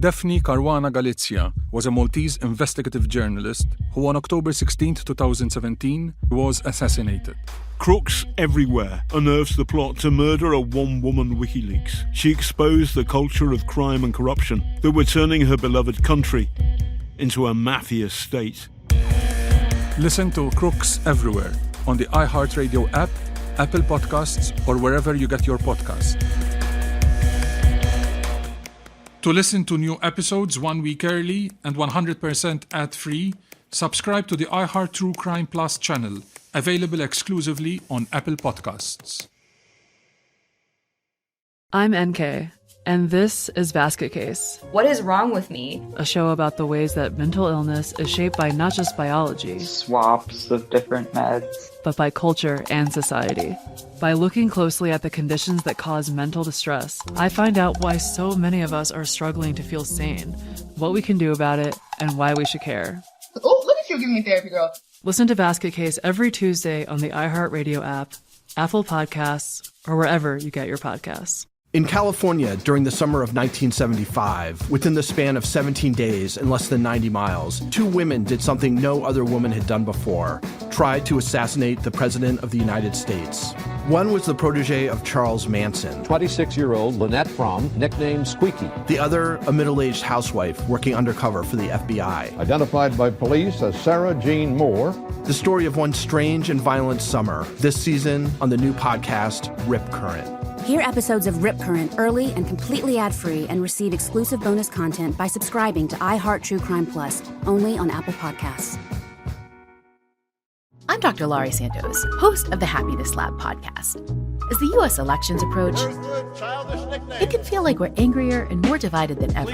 Daphne Caruana Galizia was a Maltese investigative journalist who on October 16, 2017, was assassinated. Crooks everywhere unearths the plot to murder a one-woman WikiLeaks. She exposed the culture of crime and corruption that were turning her beloved country into a mafia state. Listen to Crooks Everywhere on the iHeartRadio app, Apple Podcasts, or wherever you get your podcasts. To listen to new episodes 1 week early and 100% ad-free, subscribe to the iHeart True Crime Plus channel, available exclusively on Apple Podcasts. I'm NK, and this is Basket Case, What is wrong with me? a show about the ways that mental illness is shaped by not just biology, swaps of different meds, but by culture and society. By looking closely at the conditions that cause mental distress, I find out why so many of us are struggling to feel sane, what we can do about it, and why we should care. Oh, look at you giving me therapy, girl. Listen to Basket Case every Tuesday on the iHeartRadio app, Apple Podcasts, or wherever you get your podcasts. In California, during the summer of 1975, within the span of 17 days and less than 90 miles, 2 women did something no other woman had done before: tried to assassinate the President of the United States. One was the protege of Charles Manson. 26-year-old Lynette Fromm, nicknamed Squeaky. The other, a middle-aged housewife working undercover for the FBI. Identified by police as Sarah Jean Moore. The story of one strange and violent summer, this season on the new podcast, Rip Current. Hear episodes of Rip Current early and completely ad-free and receive exclusive bonus content by subscribing to iHeart True Crime Plus, only on Apple Podcasts. I'm Dr. Laurie Santos, host of the Happiness Lab podcast. As the U.S. elections approach, it can feel like we're angrier and more divided than ever.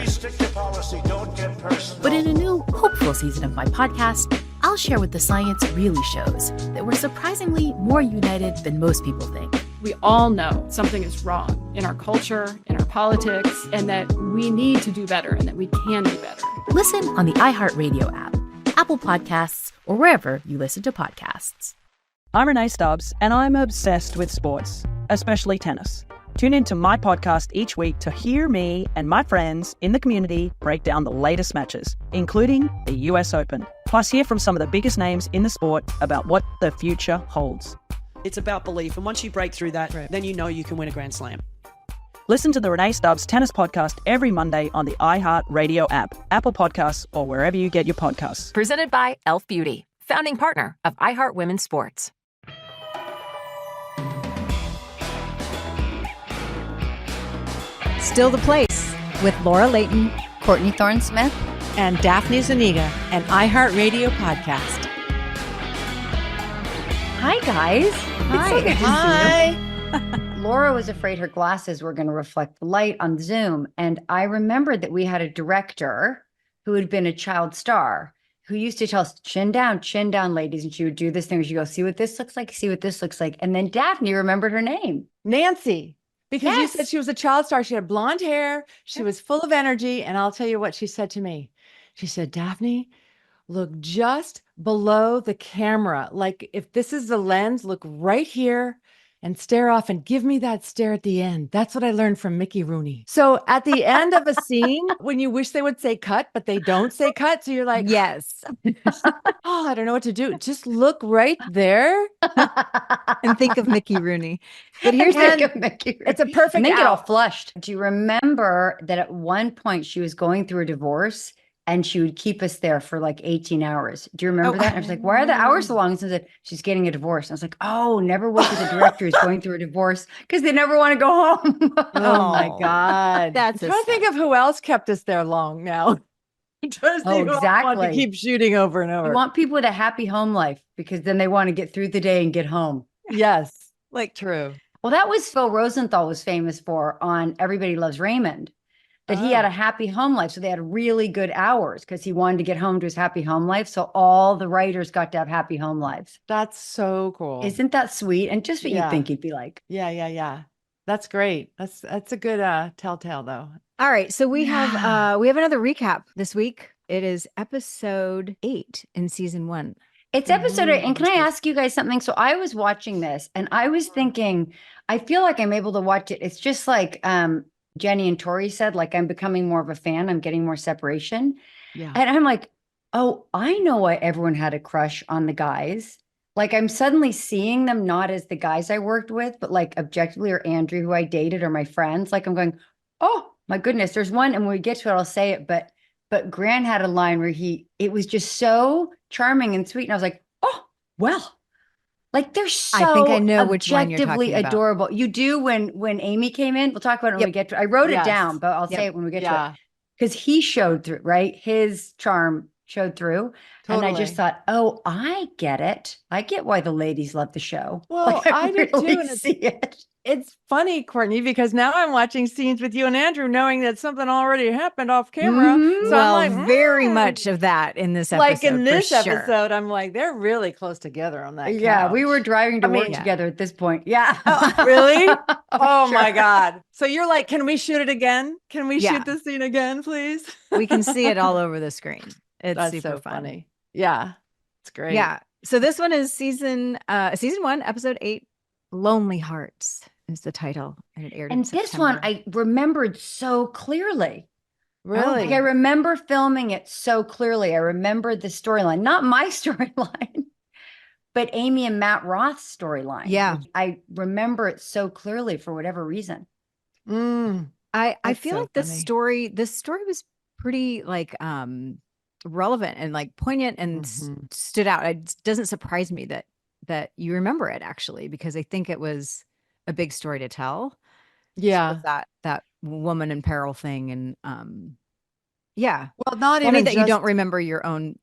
But in a new, hopeful season of my podcast, I'll share what the science really shows, that we're surprisingly more united than most people think. We all know something is wrong in our culture, in our politics, and that we need to do better and that we can do better. Listen on the iHeartRadio app, Apple Podcasts, or wherever you listen to podcasts. I'm Renee Stubbs, and I'm obsessed with sports, especially tennis. Tune into my podcast each week to hear me and my friends in the community break down the latest matches, including the US Open. Plus, hear from some of the biggest names in the sport about what the future holds. It's about belief, and once you break through that, then you know you can win a Grand Slam. Listen to the Renee Stubbs Tennis Podcast every Monday on the iHeartRadio app, Apple Podcasts, or wherever you get your podcasts. Presented by Elf Beauty, founding partner of iHeart Women's Sports. Still the Place with Laura Layton, Courtney Thorne-Smith, and Daphne Zuniga, an iHeartRadio podcast. Hi, guys. Hi. Laura was afraid her glasses were going to reflect the light on Zoom. And I remembered that we had a director who had been a child star who used to tell us, chin down, ladies. And she would do this thing where she'd go, see what this looks like, see what this looks like. And then Daphne remembered her name. Nancy. Because you said she was a child star. She had blonde hair. She was full of energy. And I'll tell you what she said to me. She said, Daphne, look just below the camera. Like if this is the lens, look right here and stare off and give me that stare at the end. That's what I learned from Mickey Rooney. So at the end of a scene, when you wish they would say cut, but they don't say cut. So you're like, yes. Oh, I don't know what to do. Just look right there. And think of Mickey Rooney. But here's It's a perfect and then get all out. flushed. Do you remember that at one point she was going through a divorce and she would keep us there for like 18 hours? Do you remember that? And I was like, why are the hours so long? And she said, she's getting a divorce. And I was like, oh, never work with a director who's going through a divorce because they never want to go home. Oh my God. That's I'm trying to think of who else kept us there long now. I'm trying to think who I want to keep shooting over and over. We want people with a happy home life because then they want to get through the day and get home. Yes, like true. Well, that was Phil Rosenthal was famous for on Everybody Loves Raymond, that he had a happy home life. So they had really good hours because he wanted to get home to his happy home life. So all the writers got to have happy home lives. That's so cool. Isn't that sweet? And just what you think he'd be like. Yeah. That's great. That's a good telltale though. All right. So we have another recap this week. It is episode 8 in season 1. It's episode 8. And can I ask you guys something? So I was watching this and I was thinking, I feel like I'm able to watch it. It's just like Jenny and Tori said, like, I'm becoming more of a fan. I'm getting more separation. Yeah. And I'm like, oh, I know why everyone had a crush on the guys. Like, I'm suddenly seeing them not as the guys I worked with, but like objectively, or Andrew, who I dated, or my friends. Like, I'm going, oh my goodness, there's one. And when we get to it, I'll say it. But Grant had a line where it was just so charming and sweet. And I was like, oh, well, like, they're so I think I know which one you're objectively talking about. adorable. You do when Amy came in. We'll talk about it when we get to it. I wrote it down, but I'll say it when we get to it. Because he showed through, right? His charm showed through. And I just thought, oh, I get it. I get why the ladies love the show. Well, Like, I did really too. And see it. It's funny, Courtney, because now I'm watching scenes with you and Andrew, knowing that something already happened off camera. So Well, I'm like, very much of that in this episode. like in this for sure. episode, I'm like, they're really close together on that. Yeah, couch. we were driving to work together at this point. Yeah. Really? Oh Sure. my God. So you're like, can we shoot it again? Can we Yeah. shoot this scene again, please? We can see it all over the screen. It's That's super so fun. funny. Yeah. It's great. Yeah. So this one is season 1, episode 8, Lonely Hearts is the title. And it aired in And this one September. I remembered so clearly. Really? Like, I remember filming it so clearly. I remember the storyline, not my storyline, but Amy and Matt Roth's storyline. Yeah. I remember it so clearly for whatever reason. I That's feel so like funny. this story was pretty like relevant and like poignant and stood out. It doesn't surprise me that you remember it, actually, because I think it was a big story to tell. Yeah. That woman in peril thing. And yeah. Well, not Funny even that you just don't remember your own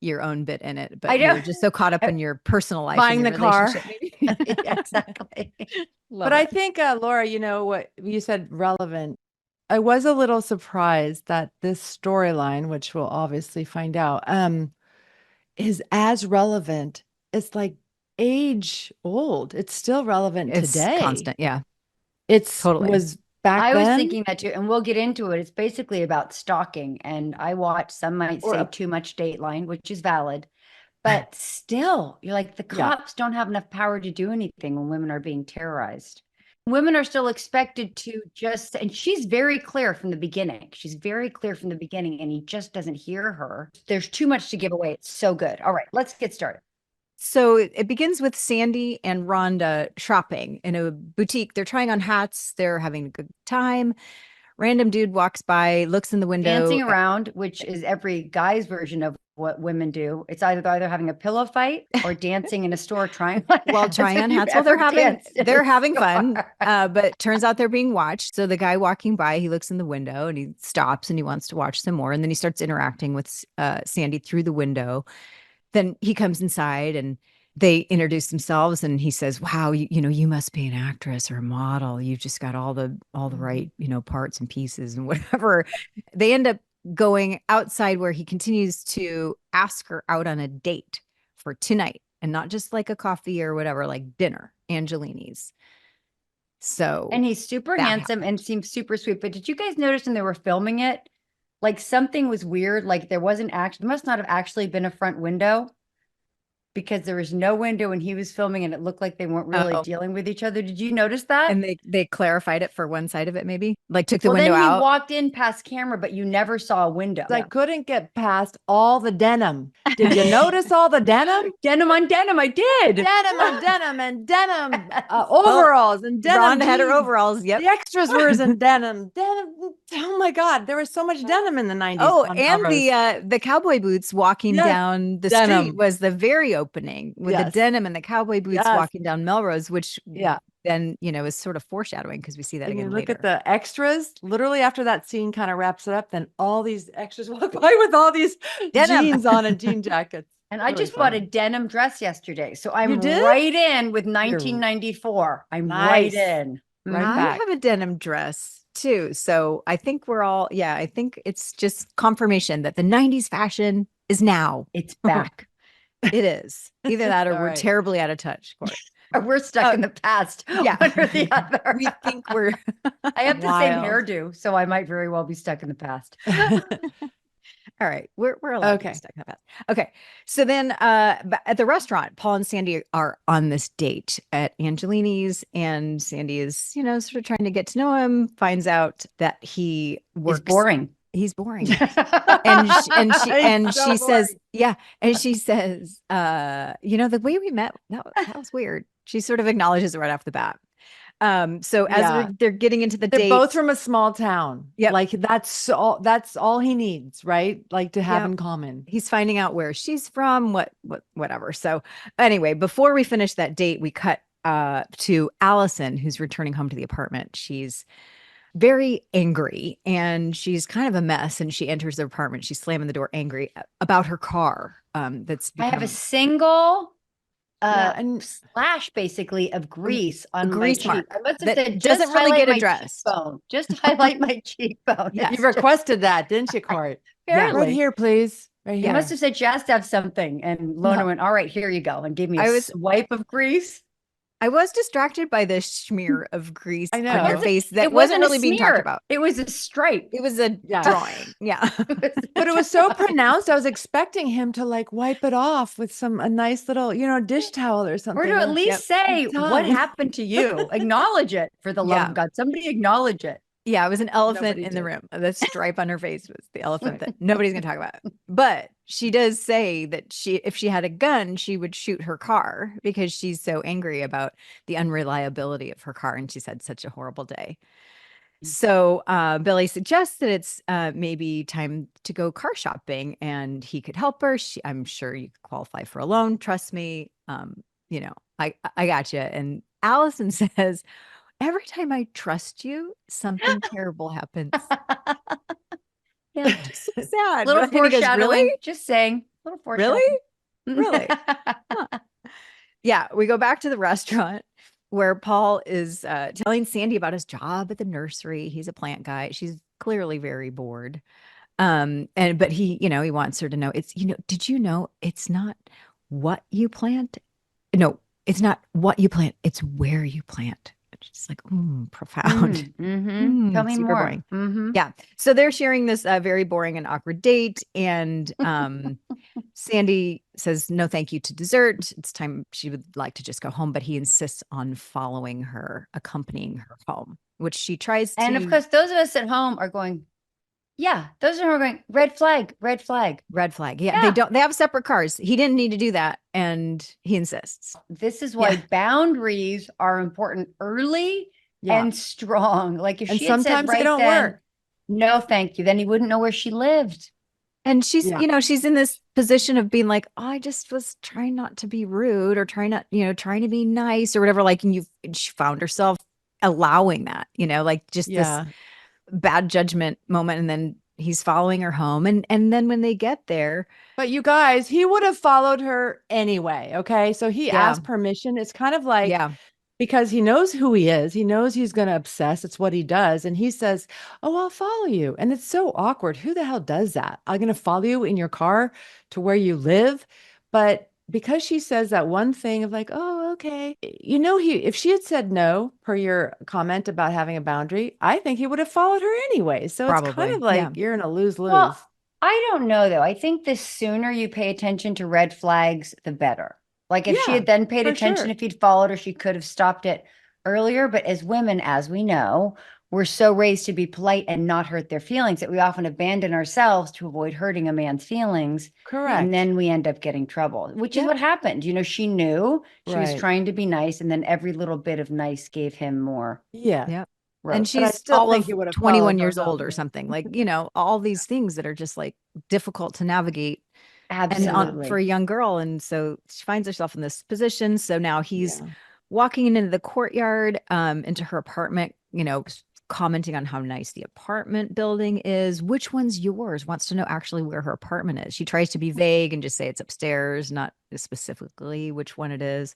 bit in it, but I know. you're just so caught up in your personal life, Buying and your the car. relationship, maybe. Yeah, exactly. Love But I it. think, Laura, you know what you said, relevant. I was a little surprised that this storyline, which we'll obviously find out, is as relevant. It's like age old. It's still relevant It's today. constant. Yeah. It's Totally. was back I then. was thinking that too, and we'll get into it. It's basically about stalking, and I watch, some might Or say a- too much Dateline, which is valid, but still, you're like, the Yeah. cops don't have enough power to do anything when women are being terrorized. Women are still expected to just, and she's very clear from the beginning. She's very clear from the beginning, and he just doesn't hear her. There's too much to give away. It's so good. All right, let's get started. So it begins with Sandy and Rhonda shopping in a boutique. They're trying on hats. They're having a good time. Random dude walks by, looks in the window. Dancing around, which is every guy's version of what women do. It's either having a pillow fight or dancing in a store trying on While hats. trying Have on you hats. Well, they're ever danced in a having fun. store? But turns out they're being watched. So the guy walking by, he looks in the window and he stops and he wants to watch some more. And then he starts interacting with Sandy through the window. Then he comes inside and they introduce themselves, and he says, wow, you must be an actress or a model. You've just got all the right, parts and pieces and whatever. They end up going outside, where he continues to ask her out on a date for tonight, and not just like a coffee or whatever, like dinner, Angelini's. So, And he's super handsome and seems super sweet. But did you guys notice when they were filming it, like, something was weird? Like, there must not have actually been a front window, because there was no window when he was filming, and it looked like they weren't really dealing with each other. Did you notice that? And they clarified it for one side of it, maybe like took the Well, window then he out. walked in past camera, but you never saw a window. I couldn't get past all the denim. Did you notice all the denim? Denim on denim. I did. Denim on denim and denim overalls and denim. Rhonda had her jeans. overalls. Yep. The extras were in denim. Denim. Oh my God. There was so much denim in the 90s. Oh, on and covers. the cowboy boots walking Yes, down the denim. street was the very opening, with the Yes. denim and the cowboy boots Yes. walking down Melrose, which Yeah. then, is sort of foreshadowing, because we see that And you again look later. at the extras, literally after that scene kind of wraps it up, then all these extras walk by with all these Denim. jeans on and jean jackets. And I Really just bought a funny. denim dress yesterday. So I'm You did? right in with 1994. I'm right Nice. in. Right I back. have a denim dress too. So I think I think it's just confirmation that the 90s fashion is now. It's back. It is. Either that or All we're right. terribly out of touch. Court. Or we're stuck in the past. Yeah. One or the other. We think we're I have the same wild. hairdo, so I might very well be stuck in the past. All right. We're allowed to Okay. be stuck in the past. Okay. So then at the restaurant, Paul and Sandy are on this date at Angelini's, and Sandy is, sort of trying to get to know him, finds out that he works. He's boring. He's boring. and so she says, boring. yeah. And she says, the way we met, that was weird. She sort of acknowledges it right off the bat. So as they're getting into the They're date, both from a small town. Yep. Like that's all he needs, right? Like to have in common. He's finding out where she's from, whatever. So anyway, before we finish that date, we cut to Alison, who's returning home to the apartment. She's very angry and she's kind of a mess. And she enters the apartment. She's slamming the door, angry about her car. I have a single and splash basically of grease on my grease cheek. mark I must have that said, doesn't really get addressed. Just highlight my cheekbone. Yeah. You requested that, didn't you, Court? Right here, please. Right here. You must have said just have something, and Lona went, "All right, here you go," and gave me a swipe of grease. I was distracted by this smear of grease on your face that it wasn't really a being smear. talked about. It was a stripe. It was a drawing. Yeah. But it was so pronounced. I was expecting him to like wipe it off with a nice little, dish towel or something. Or to at least say, what happened to you? Acknowledge it, for the love of God. Somebody acknowledge it. Yeah, it was an elephant in the room. The stripe on her face was the elephant that nobody's going to talk about. But she does say that if she had a gun, she would shoot her car because she's so angry about the unreliability of her car. And she's had such a horrible day. So Billy suggests that it's maybe time to go car shopping and he could help her. I'm sure you could qualify for a loan. Trust me. I got you. And Alison says, every time I trust you, something terrible happens. Yeah, just so sad. Little foreshadowing. Really? Just saying. Little foreshadowing. Really? Huh. Yeah, we go back to the restaurant where Paul is telling Sandy about his job at the nursery. He's a plant guy. She's clearly very bored. But he wants her to know did you know it's not what you plant? No, it's not what you plant. It's where you plant. It's like, profound. Tell me super more. Boring. Yeah. So they're sharing this very boring and awkward date. And Sandy says, no, thank you to dessert. It's time. She would like to just go home, but he insists on following her, accompanying her home, which she tries to. And of course, those of us at home are going, those are going, red flag, red flag. Red flag. Yeah. They have separate cars. He didn't need to do that. And he insists. This is why boundaries are important early and strong. Like if she had said right don't then, work. No, thank you. Then he wouldn't know where she lived. And she's, she's in this position of being like, I just was trying not to be rude or trying to be nice or whatever. Like, and she found herself allowing that, this bad judgment moment. And then he's following her home. And then when they get there. But you guys, he would have followed her anyway. Okay. So he asked permission. It's kind of like, because he knows who he is. He knows he's going to obsess. It's what he does. And he says, oh, I'll follow you. And it's so awkward. Who the hell does that? I'm going to follow you in your car to where you live. But because she says that one thing of like, oh, okay. If she had said no, per your comment about having a boundary, I think he would have followed her anyway. So it's kind of like you're in a lose-lose. Well, I don't know, though. I think the sooner you pay attention to red flags, the better. Like if she had then paid attention, if he'd followed her, she could have stopped it earlier. But as women, as we know, we're so raised to be polite and not hurt their feelings that we often abandon ourselves to avoid hurting a man's feelings. Correct. And then we end up getting trouble, which is what happened. She knew she was trying to be nice. And then every little bit of nice gave him more. Yeah. Yeah. Rope. And she's all of 21 years old or something, like, all these things that are just like difficult to navigate. Absolutely. And for a young girl. And so she finds herself in this position. So now he's walking into the courtyard, into her apartment, commenting on how nice the apartment building is. Which one's yours? Wants to know actually where her apartment is. She tries to be vague and just say it's upstairs, not specifically which one it is.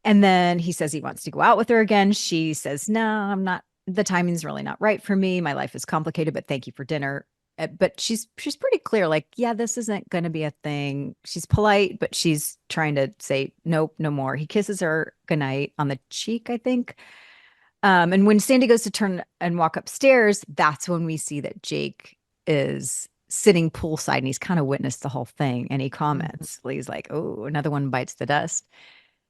And then he says he wants to go out with her again. She says, no, I'm not. The timing's really not right for me. My life is complicated, but thank you for dinner. But she's pretty clear, like, this isn't going to be a thing. She's polite, but she's trying to say, nope, no more. He kisses her goodnight on the cheek, I think. And when Sandy goes to turn and walk upstairs, that's when we see that Jake is sitting poolside and he's kind of witnessed the whole thing. And he comments, he's like, oh, another one bites the dust.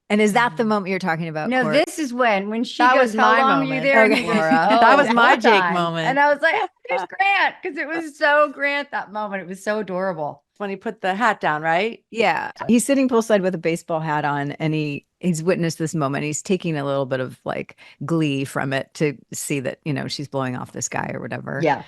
And is that the moment you're talking about? No, Court? this is when she That goes, was how my long were you moment, there? And he Laura. goes, That was "Oh, my one Jake time." moment. And I was like, oh, there's Grant, because it was so Grant that moment. It was so adorable. When he put the hat down, right? Yeah. He's sitting poolside with a baseball hat on and he's witnessed this moment. He's taking a little bit of like glee from it to see that, she's blowing off this guy or whatever. Yeah.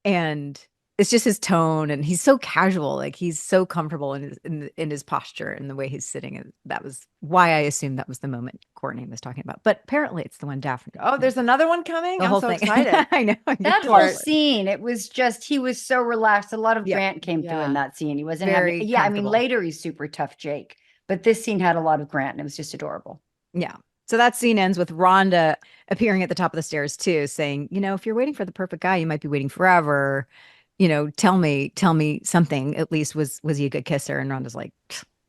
And it's just his tone, and he's so casual, like he's so comfortable in his posture and the way he's sitting. And that was why I assumed that was the moment Courtney was talking about. But apparently it's the one Daphne. Oh, there's another one coming. The I'm whole so thing. excited. I know. That whole scene, it was just, he was so relaxed. A lot of Grant came through in that scene. He wasn't Very having, I mean, comfortable. later he's super tough Jake, but this scene had a lot of Grant and it was just adorable. Yeah. So that scene ends with Rhonda appearing at the top of the stairs too, saying, if you're waiting for the perfect guy, you might be waiting forever. Tell me something. At least was he a good kisser? And Rhonda's like,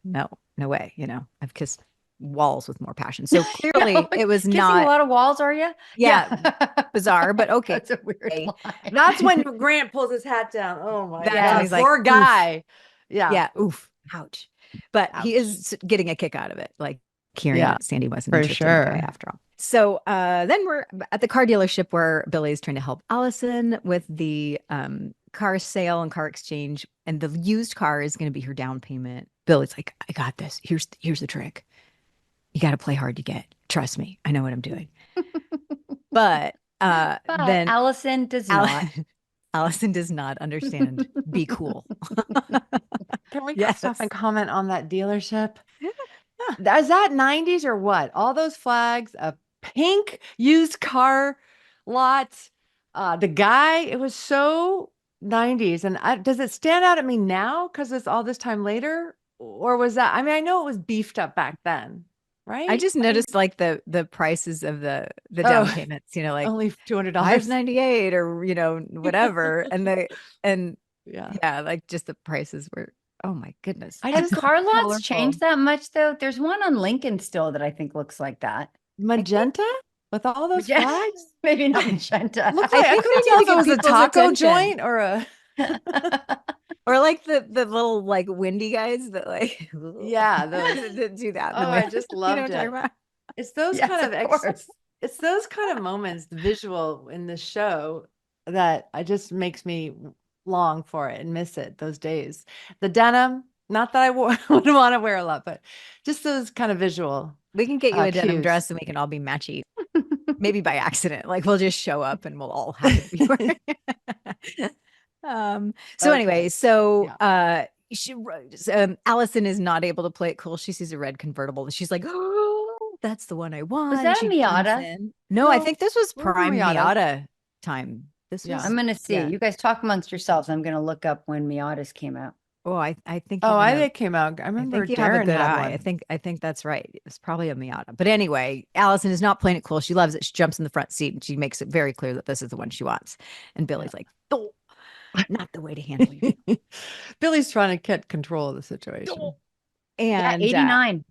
no way. I've kissed walls with more passion. So clearly it was Kissing not a lot of walls, are you? Yeah. Bizarre, but okay. That's a weird line. That's when Grant pulls his hat down. Oh my That's god, when he's like, poor guy. Yeah. Yeah. Oof. Ouch. But he is getting a kick out of it. Like hearing that Sandy wasn't interested in the guy after all. So then we're at the car dealership where Billy's trying to help Alison with the car sale and car exchange, and the used car is going to be her down payment. Billy's like, I got this. Here's the trick. You got to play hard to get. Trust me. I know what I'm doing. But then Alison does not. Alison does not understand. Be cool. Can we stop and comment on that dealership? Is that 90s or what? All those flags, a pink used car lot. The guy, it was so 90s. And does it stand out at me now because it's all this time later? Or was that, I mean, I know it was beefed up back then, right? I just noticed like the prices of the down payments, like only $200, $598 or whatever, and like just the prices were, oh my goodness. Have car lots changed that much though? There's one on Lincoln still that I think looks like that. Magenta with all those flags? Maybe not magenta. Looked like, I couldn't tell if it was a taco joint or a or like the little like windy guys that like that do that. I just loved it. It's those kind of it's those kind of moments, visual in the show, that I just makes me long for it and miss it. Those days, the denim. Not that I would want to wear a lot, but just those kind of visual. We can get you a denim dress and we can all be matchy. Maybe by accident. Like we'll just show up and we'll all have to be wearing. Anyway, Alison is not able to play it cool. She sees a red convertible and she's like, oh, that's the one I want. Was that a Miata? No, I think this was prime Miata time. This was, I'm gonna see. You guys talk amongst yourselves. I'm gonna look up when Miatas came out. Oh, I think. I think it came out. I remember you have a Darren good had eye. one. I think that's right. It was probably a Miata. But anyway, Alison is not playing it cool. She loves it. She jumps in the front seat and she makes it very clear that this is the one she wants. And Billy's like, oh, not the way to handle you. Billy's trying to get control of the situation. And 89.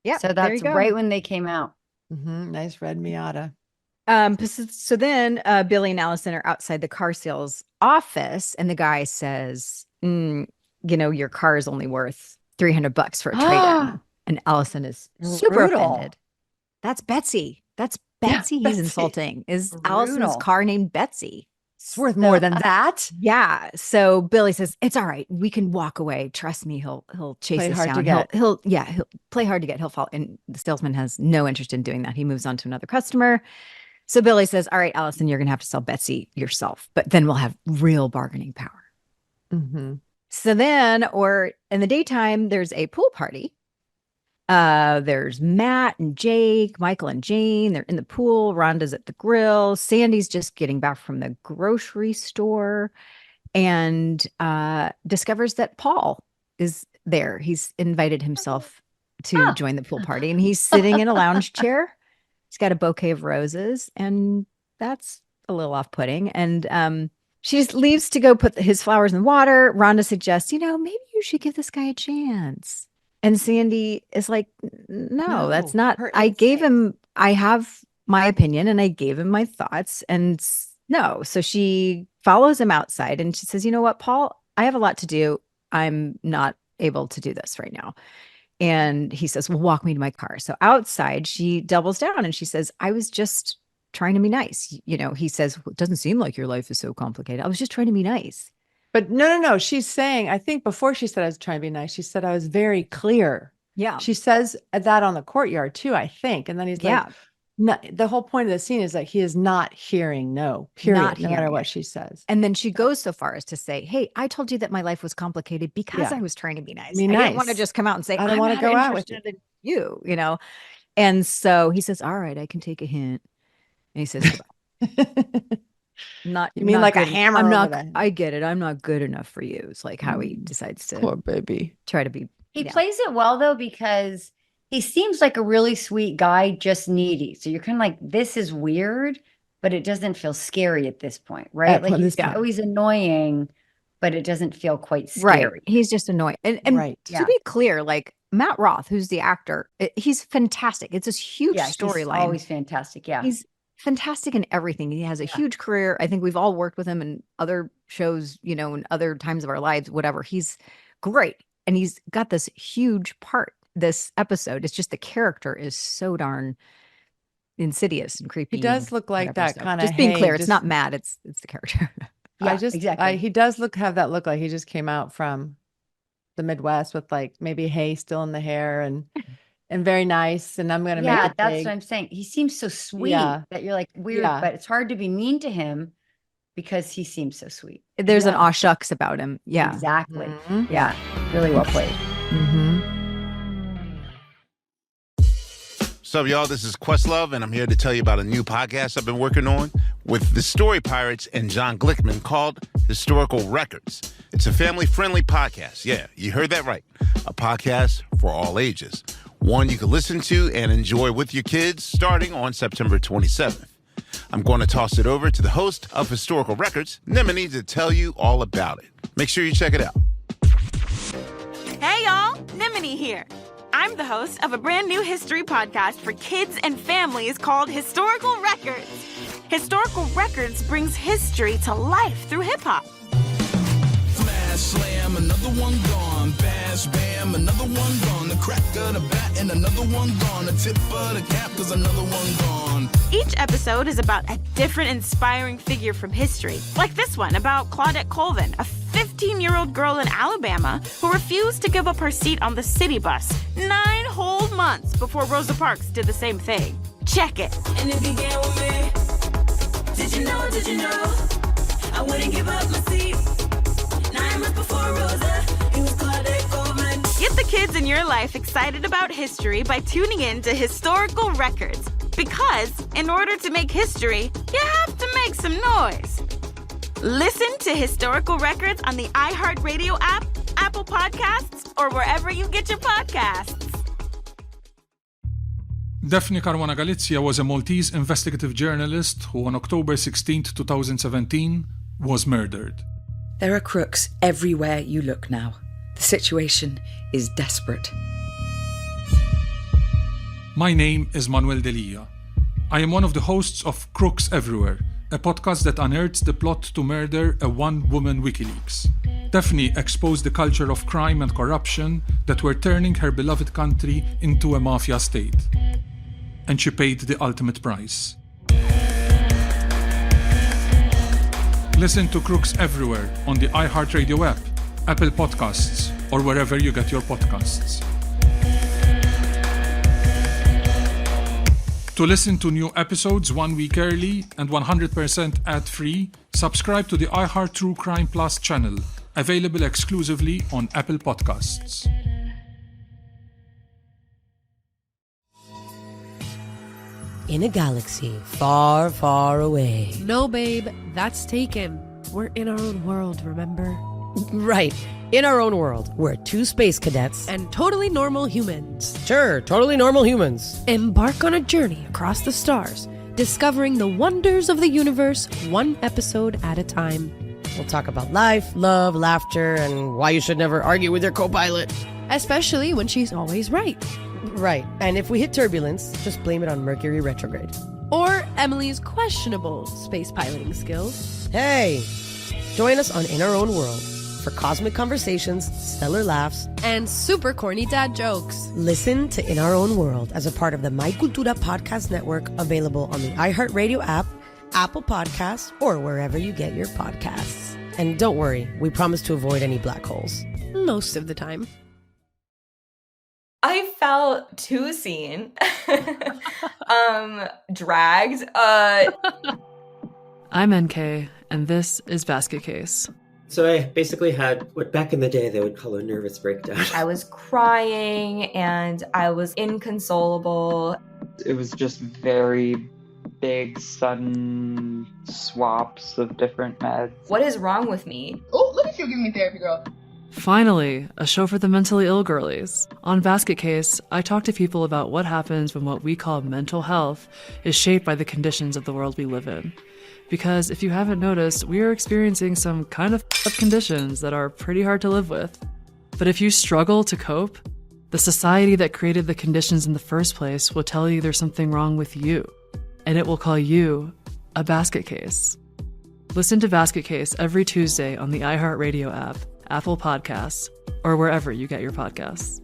Yeah. So that's right when they came out. Nice red Miata. So then Billy and Alison are outside the car sales office, and the guy says, your car is only worth $300 for a trade-in. And Alison is super offended. That's Betsy. That's Betsy he's insulting. Is Alison's car named Betsy? It's worth more than that. Yeah. So Billy says, it's all right. We can walk away. Trust me. He'll chase Play us hard down. to get. He'll play hard to get. He'll fall. And the salesman has no interest in doing that. He moves on to another customer. So Billy says, all right, Alison, you're going to have to sell Betsy yourself, but then we'll have real bargaining power. So then, or in the daytime, there's a pool party. There's Matt and Jake, Michael and Jane. They're in the pool. Rhonda's at the grill. Sandy's just getting back from the grocery store and discovers that Paul is there. He's invited himself to join the pool party, and he's sitting in a lounge chair. He's got a bouquet of roses, and that's a little off-putting. And she just leaves to go put his flowers in the water. Rhonda suggests, maybe you should give this guy a chance. And Sandy is like, no, that's not. I have my opinion and I gave him my thoughts, and no. So she follows him outside and she says, you know what, Paul, I have a lot to do. I'm not able to do this right now. And he says, well, walk me to my car. So outside, she doubles down and she says, I was just trying to be nice. He says, well, it doesn't seem like your life is so complicated. I was just trying to be nice. But no. She's saying, I think before she said I was trying to be nice, she said I was very clear. Yeah. She says that on the courtyard too, I think. And then he's like, no, the whole point of the scene is that he is not hearing no, period, no matter what she says. And then she goes so far as to say, hey, I told you that my life was complicated because I was trying to be nice. I didn't want to just come out and say, I don't want to go out with you, And so he says, all right, I can take a hint. And he says, not, you mean not like good. a hammer? I get it. I'm not good enough for you. It's like how he decides to poor baby try to be. He plays it well though, because he seems like a really sweet guy, just needy. So you're kind of like, this is weird, but it doesn't feel scary at this point, right? Like he's always annoying, but it doesn't feel quite scary. Right. He's just annoying. And to be clear, like Matt Roth, who's the actor, he's fantastic. It's this huge storyline. He's always fantastic. Yeah. He's fantastic in everything. He has a huge career. I think we've all worked with him in other shows, in other times of our lives, whatever. He's great. And he's got this huge part. This episode, it's just the character is so darn insidious and creepy. He does look like that kind of. Just being clear, it's not Matt. It's the character. Exactly. He does have that look like he just came out from the Midwest with like maybe hay still in the hair and very nice. And I'm gonna make it that's big. what I'm saying. He seems so sweet that you're like weird, but it's hard to be mean to him because he seems so sweet. There's an aw shucks about him. Yeah, exactly. Yeah, really well played. What's up, y'all? This is Questlove, and I'm here to tell you about a new podcast I've been working on with the Story Pirates and John Glickman called Historical Records. It's a family-friendly podcast. Yeah, you heard that right. A podcast for all ages. One you can listen to and enjoy with your kids starting on September 27th. I'm going to toss it over to the host of Historical Records, Nimini, to tell you all about it. Make sure you check it out. Hey, y'all. Nimini here. I'm the host of a brand new history podcast for kids and families called Historical Records. Historical Records brings history to life through hip-hop. Smash, slam, another one gone. Bash, bam, another one gone. The crack of the bat and another one gone. The tip of the cap is another one gone. Each episode is about a different inspiring figure from history. Like this one about Claudette Colvin, a 15-year-old girl in Alabama who refused to give up her seat on the city bus 9 whole months before Rosa Parks did the same thing. Check it. And it began with me. Did you know, I wouldn't give up my seat. 9 months before Rosa, it was Claudette Colvin. Get the kids in your life excited about history by tuning in to Historical Records. Because in order to make history, you have to make some noise. Listen to Historical Records on the iHeartRadio app, Apple Podcasts, or wherever you get your podcasts. Daphne Caruana Galizia was a Maltese investigative journalist who on October 16, 2017, was murdered. There are crooks everywhere you look now. The situation is desperate. My name is Manuel Delia. I am one of the hosts of Crooks Everywhere, a podcast that unearths the plot to murder a one-woman WikiLeaks. Daphne exposed the culture of crime and corruption that were turning her beloved country into a mafia state. And she paid the ultimate price. Listen to Crooks Everywhere on the iHeartRadio app, Apple Podcasts, or wherever you get your podcasts. To listen to new episodes 1 week early and 100% ad-free, subscribe to the iHeart True Crime Plus channel, available exclusively on Apple Podcasts. In a galaxy far, far away. No, babe, that's taken. We're in our own world, remember? Right. In our own world, we're 2 space cadets. And totally normal humans. Sure, totally normal humans. Embark on a journey across the stars, discovering the wonders of the universe 1 episode at a time. We'll talk about life, love, laughter, and why you should never argue with your co-pilot. Especially when she's always right. Right. And if we hit turbulence, just blame it on Mercury retrograde. Or Emily's questionable space piloting skills. Hey, join us on In Our Own World, for cosmic conversations, stellar laughs, and super corny dad jokes. Listen to In Our Own World as a part of the My Cultura podcast network, available on the iHeartRadio app, Apple Podcasts, or wherever you get your podcasts. And don't worry, we promise to avoid any black holes. Most of the time. I felt too seen. Dragged. I'm NK, and this is Basket Case. So I basically had what back in the day they would call a nervous breakdown. I was crying and I was inconsolable. It was just very big, sudden swaps of different meds. What is wrong with me? Oh, look at you giving me therapy, girl. Finally, a show for the mentally ill girlies. On Basket Case, I talk to people about what happens when what we call mental health is shaped by the conditions of the world we live in. Because if you haven't noticed, we are experiencing some kind of conditions that are pretty hard to live with. But if you struggle to cope, the society that created the conditions in the first place will tell you there's something wrong with you, and it will call you a basket case. Listen to Basket Case every Tuesday on the iHeartRadio app, Apple Podcasts, or wherever you get your podcasts.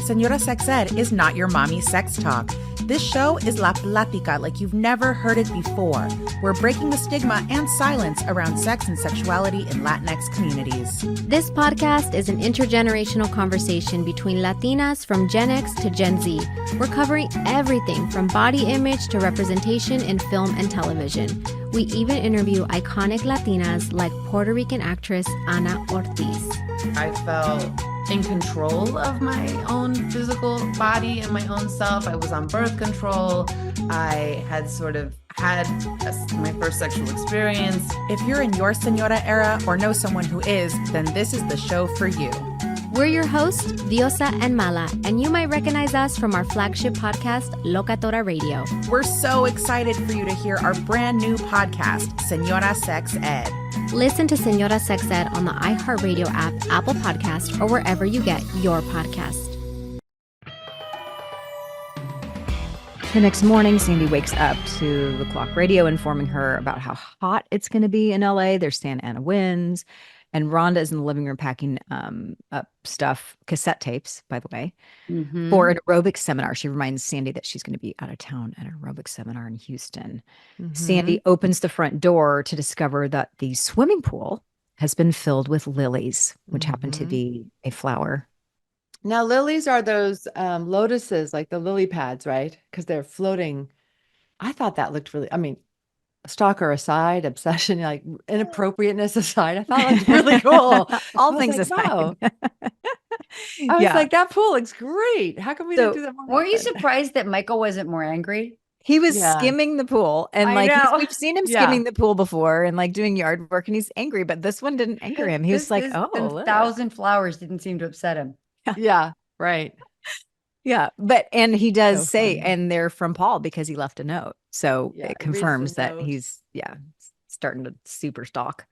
Senora Sex Ed is not your mommy sex talk. This show is La Plática like you've never heard it before. We're breaking the stigma and silence around sex and sexuality in Latinx communities. This podcast is an intergenerational conversation between Latinas from Gen X to Gen Z. We're covering everything from body image to representation in film and television. We even interview iconic Latinas like Puerto Rican actress Ana Ortiz. I felt in control of my own physical body and my own self. I was on birth control. I had sort of had my first sexual experience. If you're in your Senora era or know someone who is, then this is the show for you. We're your hosts, Diosa and Mala, and you might recognize us from our flagship podcast, Locatora Radio. We're so excited for you to hear our brand new podcast, Senora Sex Ed. Listen to Senora Sex Ed on the iHeartRadio app, Apple Podcast, or wherever you get your podcast. The next morning, Sandy wakes up to the clock radio informing her about how hot it's going to be in LA. There's Santa Ana winds. And Rhonda is in the living room packing up stuff, cassette tapes, by the way, for an aerobics seminar. She reminds Sandy that she's going to be out of town at an aerobics seminar in Houston. Sandy opens the front door to discover that the swimming pool has been filled with lilies, which happen to be a flower. Now, lilies are those lotuses, like the lily pads, right? Because they're floating. I thought that looked really, stalker aside, obsession, like inappropriateness aside, I thought it was really cool. All things aside. Wow. I was like, that pool looks great. How come we didn't do that more? Were you surprised that Michael wasn't more angry? He was skimming the pool, and we've seen him skimming the pool before and like doing yard work, and he's angry, but this one didn't anger him. He was like, oh, 1,000 flowers didn't seem to upset him. Yeah, right. Yeah, and he does say, and they're from Paul because he left a note. So it confirms that he's starting to super stalk.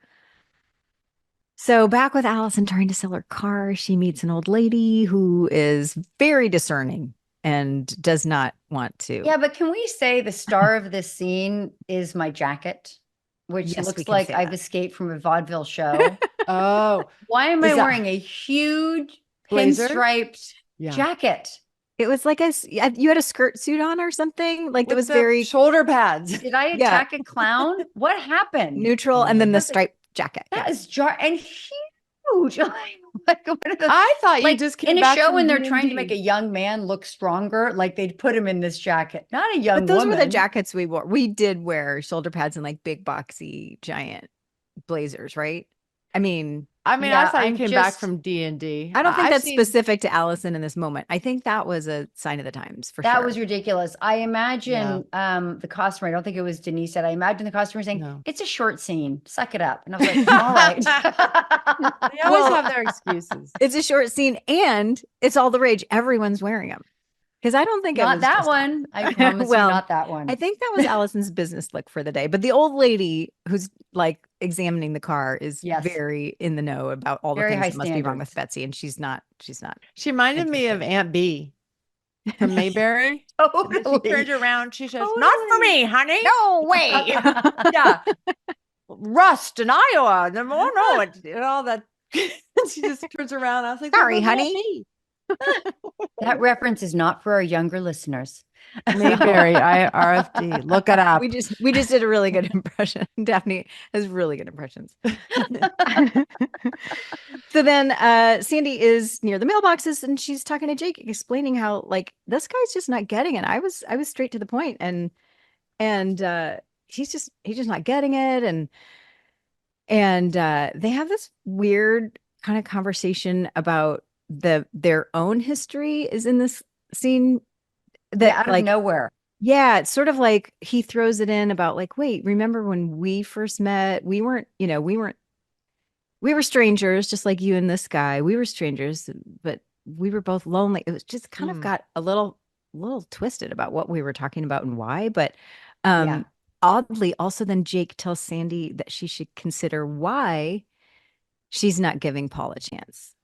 So back with Alison trying to sell her car, she meets an old lady who is very discerning and does not want to. Yeah, but can we say the star of this scene is my jacket, which looks like I've escaped from a vaudeville show. Oh, why am I wearing a huge pinstriped jacket? It was like you had a skirt suit on or something. Like, it was very shoulder pads. Did I attack a clown? What happened? Neutral, and then the striped jacket. That is and huge. I thought you just came in a back show from when they're D&D. trying to make a young man look stronger, like they'd put him in this jacket, not a young But those woman. were the jackets we wore. We did wear shoulder pads and like big boxy giant blazers, right? I thought you came back from D&D. I don't think that's specific to Alison in this moment. I think that was a sign of the times for sure. That was ridiculous. I imagine the costumer, I don't think it was Denise said, I imagine the costumer saying, it's a short scene, suck it up. And I was like, all right. They always have their excuses. It's a short scene and it's all the rage. Everyone's wearing them. Because I don't think it not was that just one. I promise you, not that one. I think that was Alison's business look for the day. But the old lady who's like examining the car is very in the know about all the Very things high that must be wrong with standards. Betsy, and she's not. She reminded me of Aunt B from Mayberry. Totally. She turned around. She says, "Not for me, honey." No way. Yeah. rust in Iowa. Oh no, and all that. She just turns around. I was like, Sorry, "That wasn't honey." me." That reference is not for our younger listeners. Mayberry, RFD. Look it up. We just did a really good impression. Daphne has really good impressions. So then Sandy is near the mailboxes and she's talking to Jake, explaining how like this guy's just not getting it. I was straight to the point, and he's just not getting it. And they have this weird kind of conversation about their own history is in this scene that out of like nowhere. Yeah, it's sort of like he throws it in about like, wait, remember when we first met? We were strangers, just like you and this guy. We were strangers, but we were both lonely. It was just kind of got a little twisted about what we were talking about and why. But oddly, also then Jake tells Sandy that she should consider why she's not giving Paul a chance.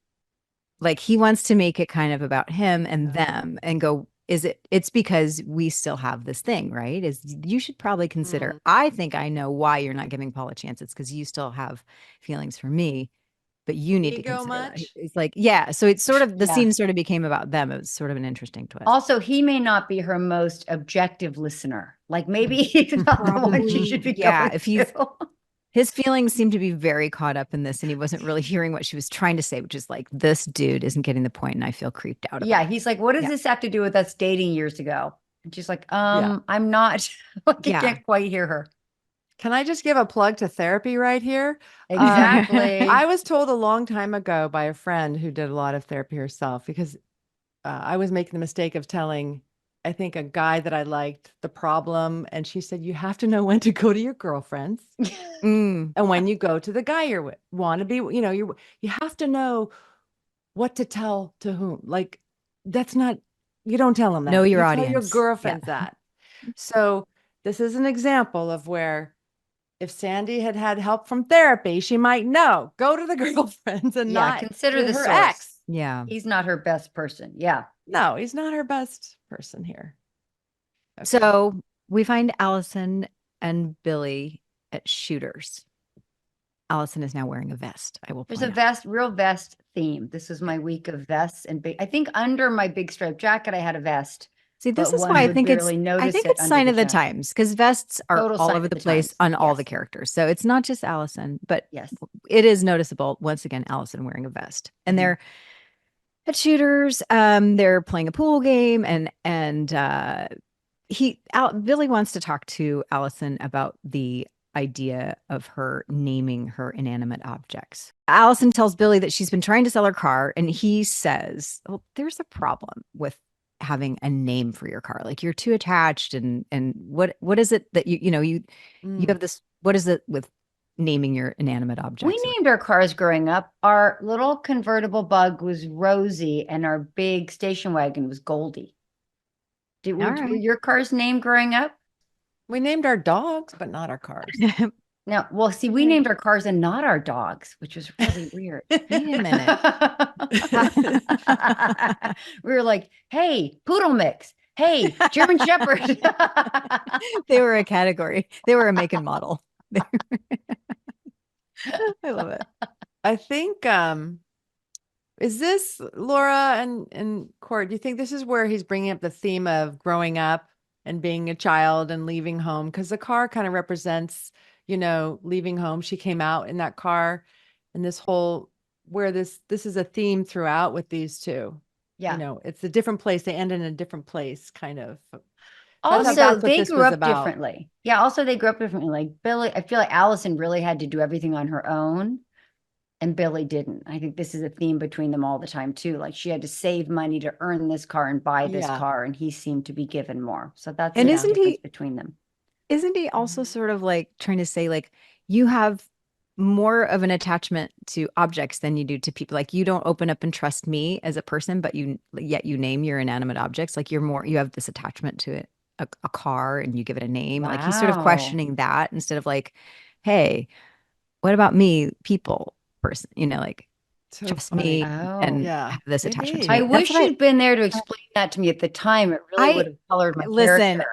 Like he wants to make it kind of about him and them and go, it's because we still have this thing, right? You should probably consider, I think I know why you're not giving Paul a chance. It's because you still have feelings for me, but you need to consider that. It's like, yeah. So it's sort of, the scene sort of became about them. It was sort of an interesting twist. Also, he may not be her most objective listener. Like maybe he's not the one she should be going if to. His feelings seem to be very caught up in this, and he wasn't really hearing what she was trying to say, which is like, this dude isn't getting the point, and I feel creeped out. Yeah, he's like, what does this have to do with us dating years ago? And she's like, I'm not. I can't quite hear her. Can I just give a plug to therapy right here? Exactly. I was told a long time ago by a friend who did a lot of therapy herself, because I was making the mistake of telling, I think, a guy that I liked the problem. And she said, you have to know when to go to your girlfriends and when you go to the guy you're with. Want to be, you have to know what to tell to whom. Like, that's not, you don't tell them that. Know your you audience. Tell your girlfriends that. So this is an example of where if Sandy had had help from therapy, she might know, go to the girlfriends and not consider to the her source. ex. Yeah. He's not her best person. Yeah. No, he's not her best person here. Okay. So we find Alison and Billy at Shooters. Alison is now wearing a vest. I will. There's a real vest theme. This is my week of vests, and I think under my big striped jacket, I had a vest. See, this is why I think it's sign of the times, because vests are all over the place on all the characters. So it's not just Alison, but it is noticeable. Once again, Alison wearing a vest, and they're at Shooters. They're playing a pool game, and Billy wants to talk to Alison about the idea of her naming her inanimate objects. Alison tells Billy that she's been trying to sell her car, and he says, "Oh, there's a problem with having a name for your car. Like, you're too attached, and what is it that you have this? What is it with naming your inanimate objects?" We named our cars growing up. Our little convertible bug was Rosie, and our big station wagon was Goldie. Were your cars named growing up? We named our dogs, but not our cars. No, well, see, we named our cars and not our dogs, which was really weird. Wait a minute. We were like, hey, poodle mix. Hey, German Shepherd. They were a category. They were a make and model. I love it. I think, is this Laura and Court? Do you think this is where he's bringing up the theme of growing up and being a child and leaving home? Because the car kind of represents, leaving home. She came out in that car, and this whole, where this is a theme throughout with these two. Yeah. It's a different place. They end in a different place, kind of. Also, they grew up differently. Yeah. Also, they grew up differently. Like Billy, I feel like Alison really had to do everything on her own, and Billy didn't. I think this is a theme between them all the time too. Like, she had to save money to earn this car and buy this car, and he seemed to be given more. So that's the difference between them. Isn't he also sort of like trying to say, like, you have more of an attachment to objects than you do to people? Like, you don't open up and trust me as a person, but yet you name your inanimate objects. Like, you have this attachment to it, a car, and you give it a name. Wow. Like, he's sort of questioning that instead of like, hey, what about me, people, person, like, so trust me and have this attachment to me. I wish you'd been there to explain that to me at the time. It really would have colored my character.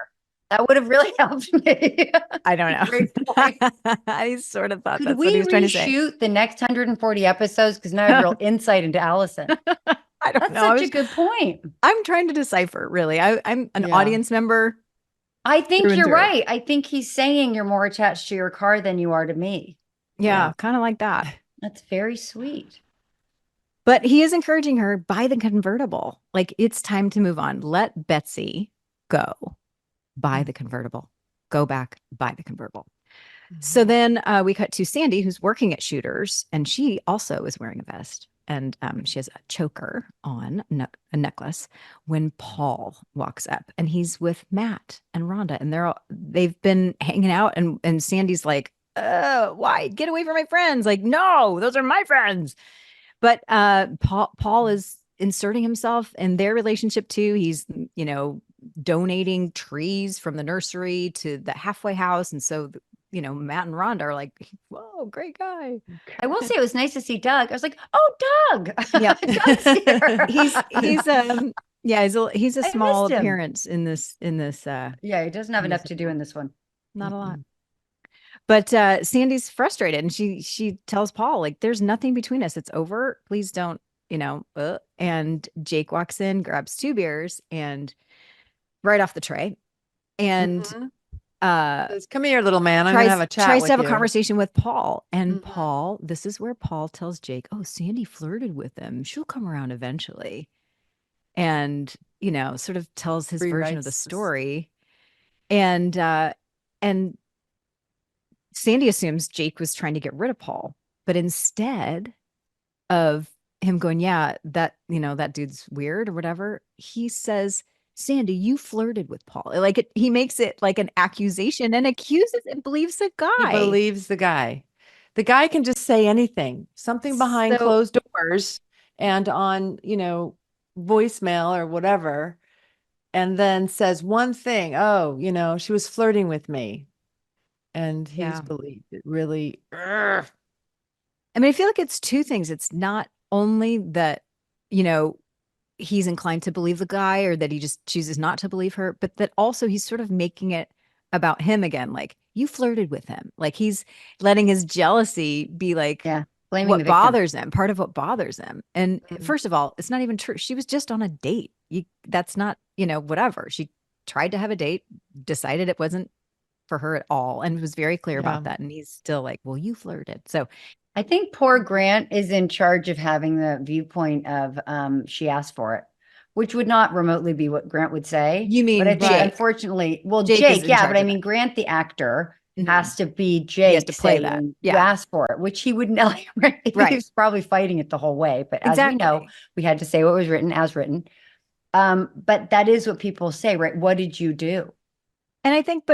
That would have really helped me. I don't know. Great point. I sort of thought Could that's we what he was trying to say. reshoot the next 140 episodes? Because now I have real insight into Allison. I don't That's know. such a good point. I'm trying to decipher, really. I'm an audience member. I think through and you're through. right. I think he's saying you're more attached to your car than you are to me. Yeah, kind of like that. That's very sweet. But he is encouraging her, buy the convertible. Like, it's time to move on. Let Betsy go. Buy the convertible. Go back, buy the convertible. So then we cut to Sandy, who's working at Shooters, and she also is wearing a vest. And she has a choker on, a necklace, when Paul walks up, and he's with Matt and Rhonda, and they've been hanging out, and Sandy's like, why? Get away from my friends. Like, no, those are my friends. But Paul is inserting himself in their relationship too. He's, donating trees from the nursery to the halfway house. And so, Matt and Rhonda are like, whoa, great guy. I will say it was nice to see Doug. I was like, oh, Doug. Yeah. Doug's here. he's a I small missed him. appearance in this. Yeah, he doesn't have enough to do in this one. Not a lot. But Sandy's frustrated, and she tells Paul, like, there's nothing between us. It's over. Please don't, And Jake walks in, grabs 2 beers, and right off the tray, and says, come here, little man. I'm tries, gonna have a chat. tries with to have you. a conversation with Paul. And Paul, this is where Paul tells Jake, oh, Sandy flirted with him. She'll come around eventually. And, sort of tells his version of the story. And Sandy assumes Jake was trying to get rid of Paul, but instead of him going, yeah, that dude's weird or whatever, he says, Sandy, you flirted with Paul. Like, he makes it like an accusation and accuses and believes the guy. He believes the guy. The guy can just say anything, something behind closed doors and on, voicemail or whatever, and then says one thing. Oh, she was flirting with me. And he's believed it really. I mean, I feel like it's 2 things. It's not only that, he's inclined to believe the guy, or that he just chooses not to believe her, but that also he's sort of making it about him again. Like, you flirted with him. Like, he's letting his jealousy be like, blaming what the victim. bothers him, part of what bothers him. And first of all, it's not even true. She was just on a date. That's not, whatever. She tried to have a date, decided it wasn't for her at all, and was very clear about that. And he's still like, well, you flirted. So I think poor Grant is in charge of having the viewpoint of she asked for it, which would not remotely be what Grant would say. You mean but I think Jake? Unfortunately, well, Jake is Jake, in yeah, charge but I of mean, it. Grant, the actor, Mhm. has to be Jake has to play saying, that. you Yeah. asked for it, which he would know. Right? Right. He was probably fighting it the whole way. But as we know, we had to say what was written as written. But that is what people say, right? What did you do? And I think,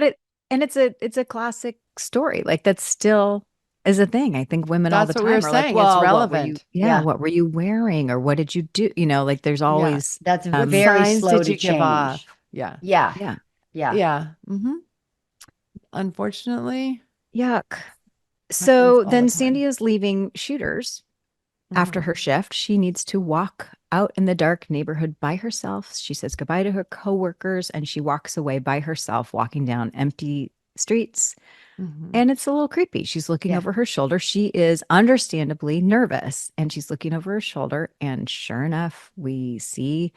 it's a classic story. Like, that's still is a thing. I think women all the That's time what we are were like, saying. well, It's what were relevant. you, what were you wearing, or what did you do? Like, there's always That's What very signs slow did to you give change. off? Yeah. Yeah. Unfortunately. Yuck. So all then the time. Sandy is leaving Shooters after her shift. She needs to walk out in the dark neighborhood by herself. She says goodbye to her coworkers, and she walks away by herself, walking down empty streets. And it's a little creepy. She's looking over her shoulder. She is understandably nervous, and she's looking over her shoulder. And sure enough, we see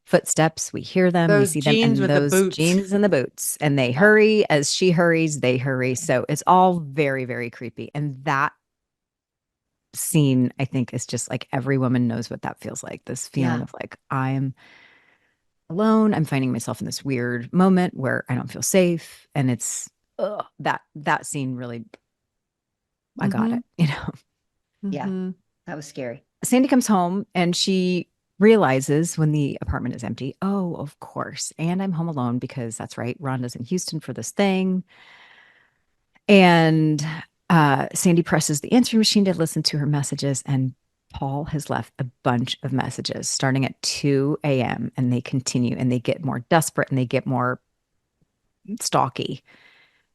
footsteps. We hear them. Those we see jeans them. with And the those boots. jeans and the boots. And they hurry. As she hurries, they hurry. So it's all very, very creepy. And that scene, I think, is just like, every woman knows what that feels like. This feeling of like, I'm alone. I'm finding myself in this weird moment where I don't feel safe. And it's that scene really, I got it, Yeah. That was scary. Sandy comes home, and she realizes when the apartment is empty, oh, of course. And I'm home alone because that's right, Rhonda's in Houston for this thing. And Sandy presses the answering machine to listen to her messages, and Paul has left a bunch of messages starting at 2 a.m. and they continue, and they get more desperate, and they get more stalky,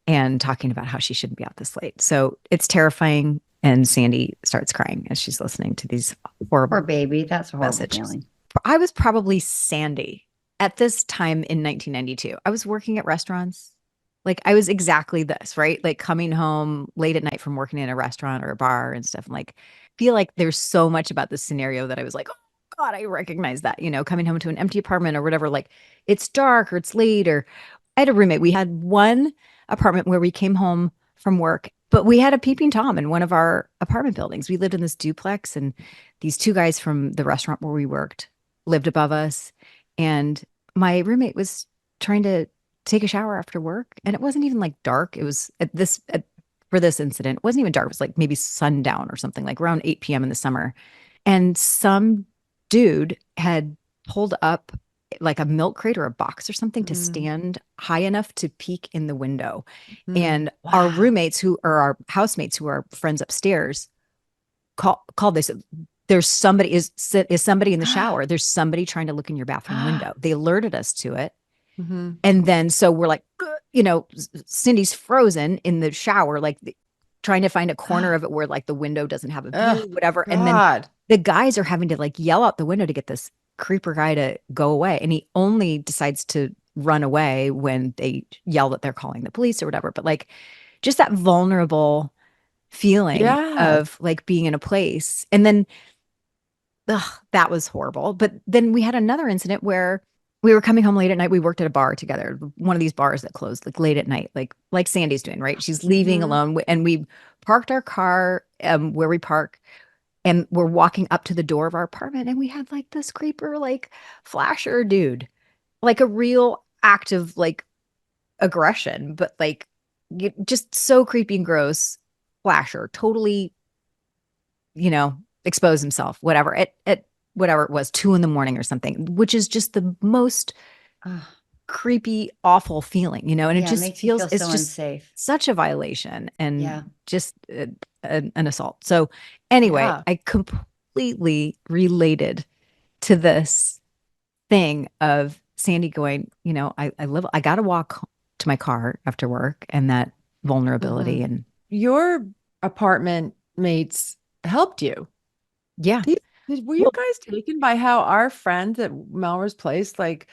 and talking about how she shouldn't be out this late. So it's terrifying. And Sandy starts crying as she's listening to these horrible Poor baby. That's a horrible messages. feeling. I was probably Sandy at this time in 1992, I was working at restaurants. Like I was exactly this, right? Like coming home late at night from working in a restaurant or a bar and stuff. And like, feel like there's so much about this scenario that I was like, oh God, I recognize that, coming home to an empty apartment or whatever, like it's dark or it's late. Or I had a roommate. We had one apartment where we came home from work, but we had a peeping Tom in one of our apartment buildings. We lived in this duplex, and these two guys from the restaurant where we worked lived above us. And my roommate was trying to take a shower after work, and it wasn't even like dark. It was for this incident, it wasn't even dark. It was like maybe sundown or something, like around 8 p.m. in the summer. And some dude had pulled up like a milk crate or a box or something to stand high enough to peek in the window. And our roommates our housemates who are friends upstairs called this. There's somebody is somebody in the shower. There's somebody trying to look in your bathroom window. They alerted us to it. And then, so we're like, Cindy's frozen in the shower, like trying to find a corner of it where like the window doesn't have a view, whatever. God. And then the guys are having to like yell out the window to get this creeper guy to go away. And he only decides to run away when they yell that they're calling the police or whatever. But like just that vulnerable feeling of like being in a place. And then that was horrible. But then we had another incident where we were coming home late at night. We worked at a bar together, one of these bars that closed like late at night, like Sandy's doing, right? She's leaving alone. And we parked our car where we park, and we're walking up to the door of our apartment, and we had like this creeper, like flasher dude, like a real act of like aggression, but like just so creepy and gross. Flasher, totally, expose himself, whatever, at whatever it was, 2 a.m. or something, which is just the most creepy, awful feeling, and it just makes you feel it's so just unsafe. such a violation and just an assault. So anyway, I completely related to this thing of Sandy going, I got to walk to my car after work, and that vulnerability. And your apartment mates helped you. Yeah. Were you guys taken by how our friend at Melrose Place like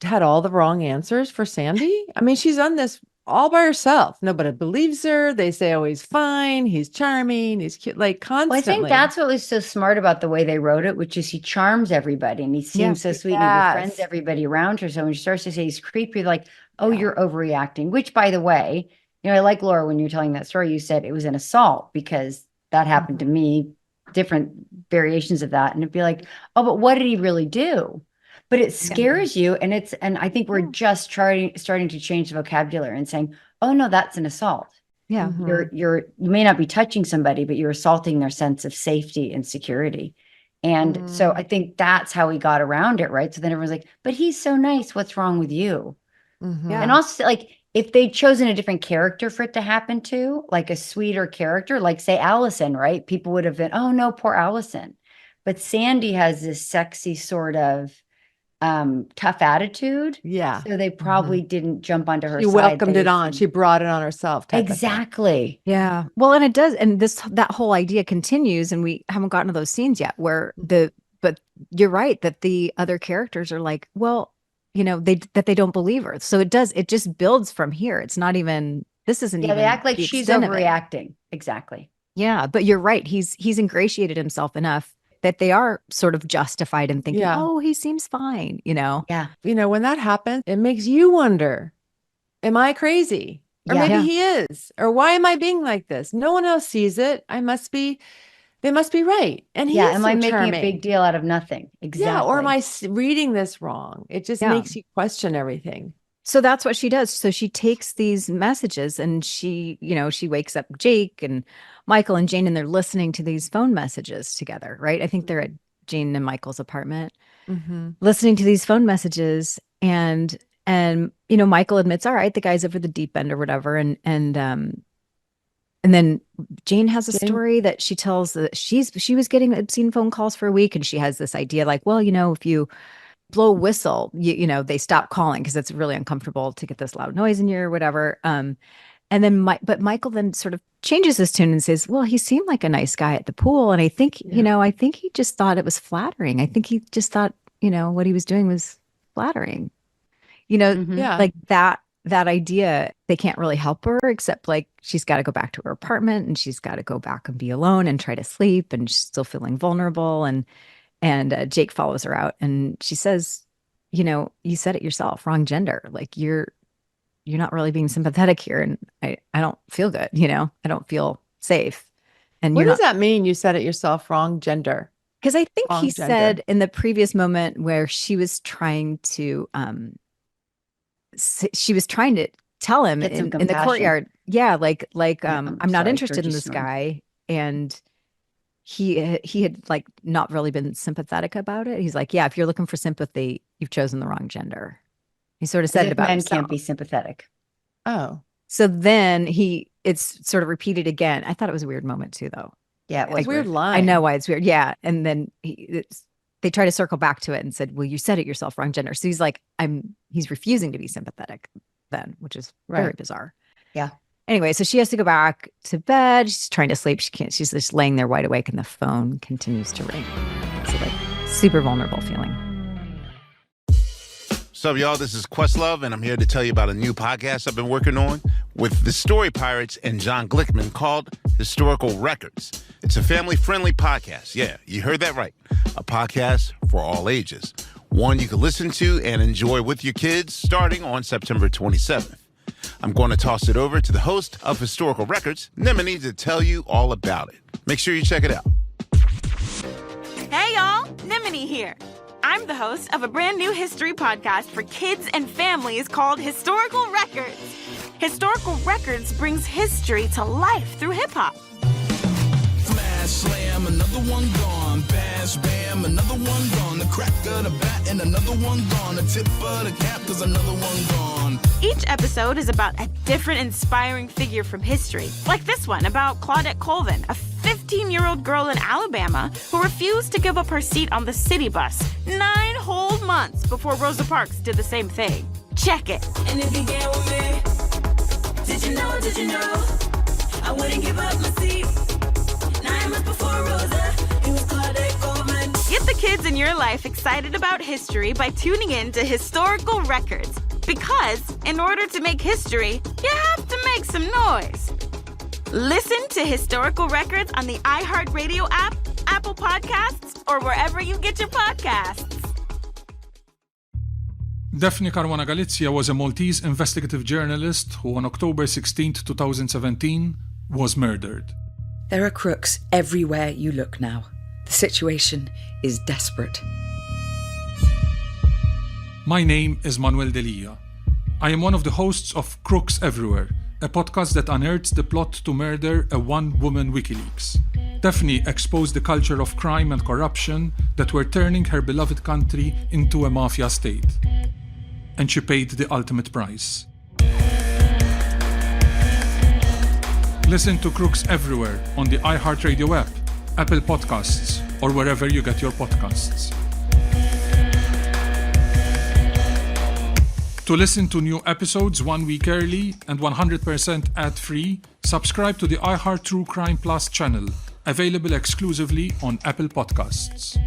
had all the wrong answers for Sandy? I mean, she's on this all by herself. Nobody believes her. They say, oh, he's fine. He's charming. He's cute, like constantly. Well, I think that's what was so smart about the way they wrote it, which is he charms everybody and he seems so sweet and he befriends everybody around her. So when she starts to say he's creepy, like, oh, you're overreacting, which by the way, I like Laura, when you're telling that story, you said it was an assault because that happened to me, different variations of that. And it'd be like, oh, but what did he really do? But it scares you. And I think we're just starting to change the vocabulary and saying, oh no, that's an assault. Yeah. You may not be touching somebody, but you're assaulting their sense of safety and security. And so I think that's how we got around it. Right. So then everyone's like, but he's so nice. What's wrong with you? And also, like, if they'd chosen a different character for it to happen to, like a sweeter character, like say Alison, right? People would have been, oh no, poor Alison. But Sandy has this sexy sort of tough attitude. Yeah. So they probably didn't jump onto her She side. welcomed it on. She brought it on herself. Exactly. Yeah. Well, and it does. And that whole idea continues, and we haven't gotten to those scenes yet where but you're right that the other characters are like, well, that they don't believe her. So it just builds from here. It's not even, this isn't even. Yeah, they act like she's extent of it. overreacting. Exactly. Yeah. But you're right. He's ingratiated himself enough that they are sort of justified in thinking, oh, he seems fine, Yeah. When that happens, it makes you wonder, am I crazy? Or maybe he is. Or why am I being like this? No one else sees it. They must be right. And he is am so I making charming. a big deal out of nothing? Exactly. Yeah, or am I reading this wrong? It just makes you question everything. So that's what she does. So she takes these messages and she wakes up Jake and Michael and Jane, and they're listening to these phone messages together, right? I think they're at Jane and Michael's apartment, listening to these phone messages. And Michael admits, all right, the guy's over the deep end or whatever. And then Jane has a story that she tells that she was getting obscene phone calls for a week. And she has this idea like, well, if you blow a whistle, they stop calling because it's really uncomfortable to get this loud noise in your whatever. And then but Michael then sort of changes his tune and says, well, he seemed like a nice guy at the pool. And I think, I think he just thought it was flattering. I think he just thought, what he was doing was flattering. You know, Yeah. like that idea, they can't really help her except like she's got to go back to her apartment and she's got to go back and be alone and try to sleep, and she's still feeling vulnerable. And Jake follows her out and she says, you know, you said it yourself, wrong gender. Like you're not really being sympathetic here. And I don't feel good. You know, I don't feel safe. And What does that mean? You said it yourself, wrong gender. Because I think Wrong he gender. said in the previous moment where she was trying to tell him Get some in the compassion. courtyard. Yeah, like I'm not sorry, interested heard in you this snort. guy. And he had like not really been sympathetic about it. He's like, yeah, if you're looking for sympathy, you've chosen the wrong gender. He sort of said As it if about men himself. can't be sympathetic. Oh. So then it's sort of repeated again. I thought it was a weird moment too, though. Yeah, it was Weird weird. line. I know why it's weird. Yeah. And then they try to circle back to it and said, well, you said it yourself, wrong gender. So he's like, he's refusing to be sympathetic then, which is very Right. bizarre. Yeah. Anyway, so she has to go back to bed. She's trying to sleep. She can't. She's just laying there wide awake and the phone continues to ring. So like super vulnerable feeling. What's up, y'all? This is Questlove, and I'm here to tell you about a new podcast I've been working on with the Story Pirates and John Glickman called Historical Records. It's a family-friendly podcast. Yeah, you heard that right. A podcast for all ages. One you can listen to and enjoy with your kids starting on September 27th. I'm going to toss it over to the host of Historical Records, Nimini, to tell you all about it. Make sure you check it out. Hey y'all, Nimini here. I'm the host of a brand new history podcast for kids and families called Historical Records. Historical Records brings history to life through hip-hop. Smash, slam, another one gone. Bash, bam, another one gone. The crack of the bat and another one gone. The tip of the cap, cause another one gone. Each episode is about a different inspiring figure from history, like this one about Claudette Colvin, a 15-year-old girl in Alabama who refused to give up her seat on the city bus 9 whole months before Rosa Parks did the same thing. Check it. And it began with me. Did you know? I wouldn't give up my seat. 9 months before Rosa, it was Claudette Colvin. Get the kids in your life excited about history by tuning in to Historical Records. Because in order to make history, you have to make some noise. Listen to Historical Records on the iHeartRadio app, Apple Podcasts, or wherever you get your podcasts. Daphne Caruana Galizia was a Maltese investigative journalist who on October 16, 2017, was murdered. There are crooks everywhere you look now. The situation is desperate. My name is Manuel Delia. I am one of the hosts of Crooks Everywhere, a podcast that unearths the plot to murder a one-woman WikiLeaks. Daphne exposed the culture of crime and corruption that were turning her beloved country into a mafia state. And she paid the ultimate price. Listen to Crooks Everywhere on the iHeartRadio app, Apple Podcasts, or wherever you get your podcasts. To listen to new episodes 1 week early and 100% ad-free, subscribe to the iHeart True Crime Plus channel, available exclusively on Apple Podcasts.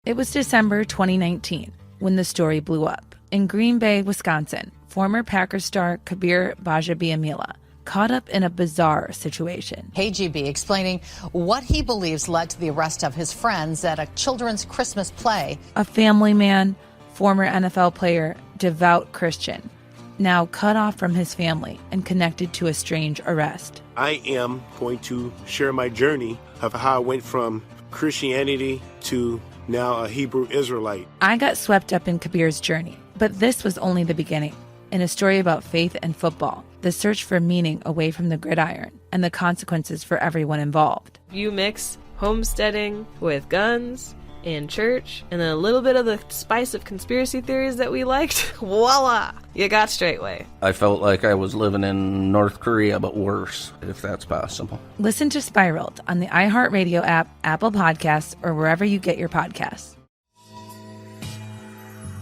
It was December 2019 when the story blew up. In Green Bay, Wisconsin, former Packers star Kabir Bajabiamila caught up in a bizarre situation. KGB explaining what he believes led to the arrest of his friends at a children's Christmas play. A family man, former NFL player, devout Christian, now cut off from his family and connected to a strange arrest. I am going to share my journey of how I went from Christianity to now a Hebrew Israelite. I got swept up in Kabir's journey, but this was only the beginning. In a story about faith and football, the search for meaning away from the gridiron, and the consequences for everyone involved. You mix homesteading with guns and church, and then a little bit of the spice of conspiracy theories that we liked, voila, you got Straightway. I felt like I was living in North Korea, but worse, if that's possible. Listen to Spiraled on the iHeartRadio app, Apple Podcasts, or wherever you get your podcasts.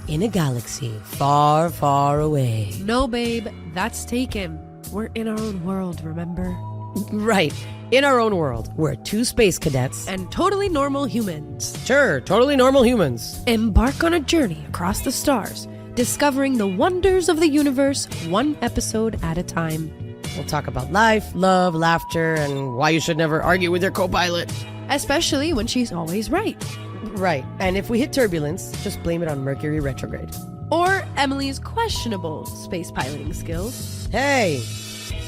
In a galaxy far, far away. No, babe, that's taken. We're in our own world, remember? Right. In our own world, we're two space cadets. And totally normal humans. Sure, totally normal humans. Embark on a journey across the stars, discovering the wonders of the universe one episode at a time. We'll talk about life, love, laughter, and why you should never argue with your co-pilot. Especially when she's always right. Right. And if we hit turbulence, just blame it on Mercury retrograde. Or Emily's questionable space piloting skills. Hey,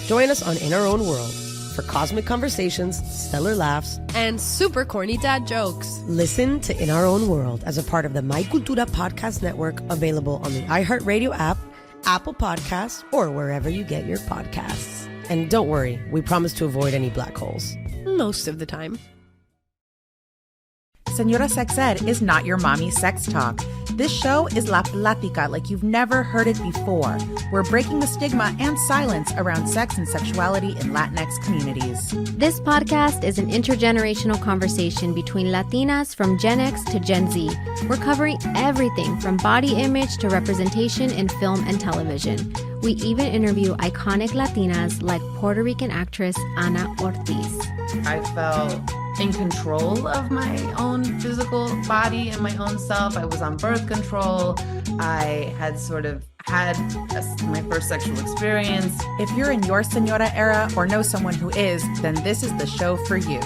join us on In Our Own World for cosmic conversations, stellar laughs, and super corny dad jokes. Listen to In Our Own World as a part of the My Cultura podcast network, available on the iHeartRadio app, Apple Podcasts, or wherever you get your podcasts. And don't worry, we promise to avoid any black holes. Most of the time. Señora Sex Ed is not your mommy sex talk. This show is La Plática like you've never heard it before. We're breaking the stigma and silence around sex and sexuality in Latinx communities. This podcast is an intergenerational conversation between Latinas from Gen X to Gen Z. We're covering everything from body image to representation in film and television. We even interview iconic Latinas like Puerto Rican actress Ana Ortiz. I felt in control of my own physical body and my own self. I was on birth control. I had sort of had my first sexual experience. If you're in your señora era or know someone who is, then this is the show for you.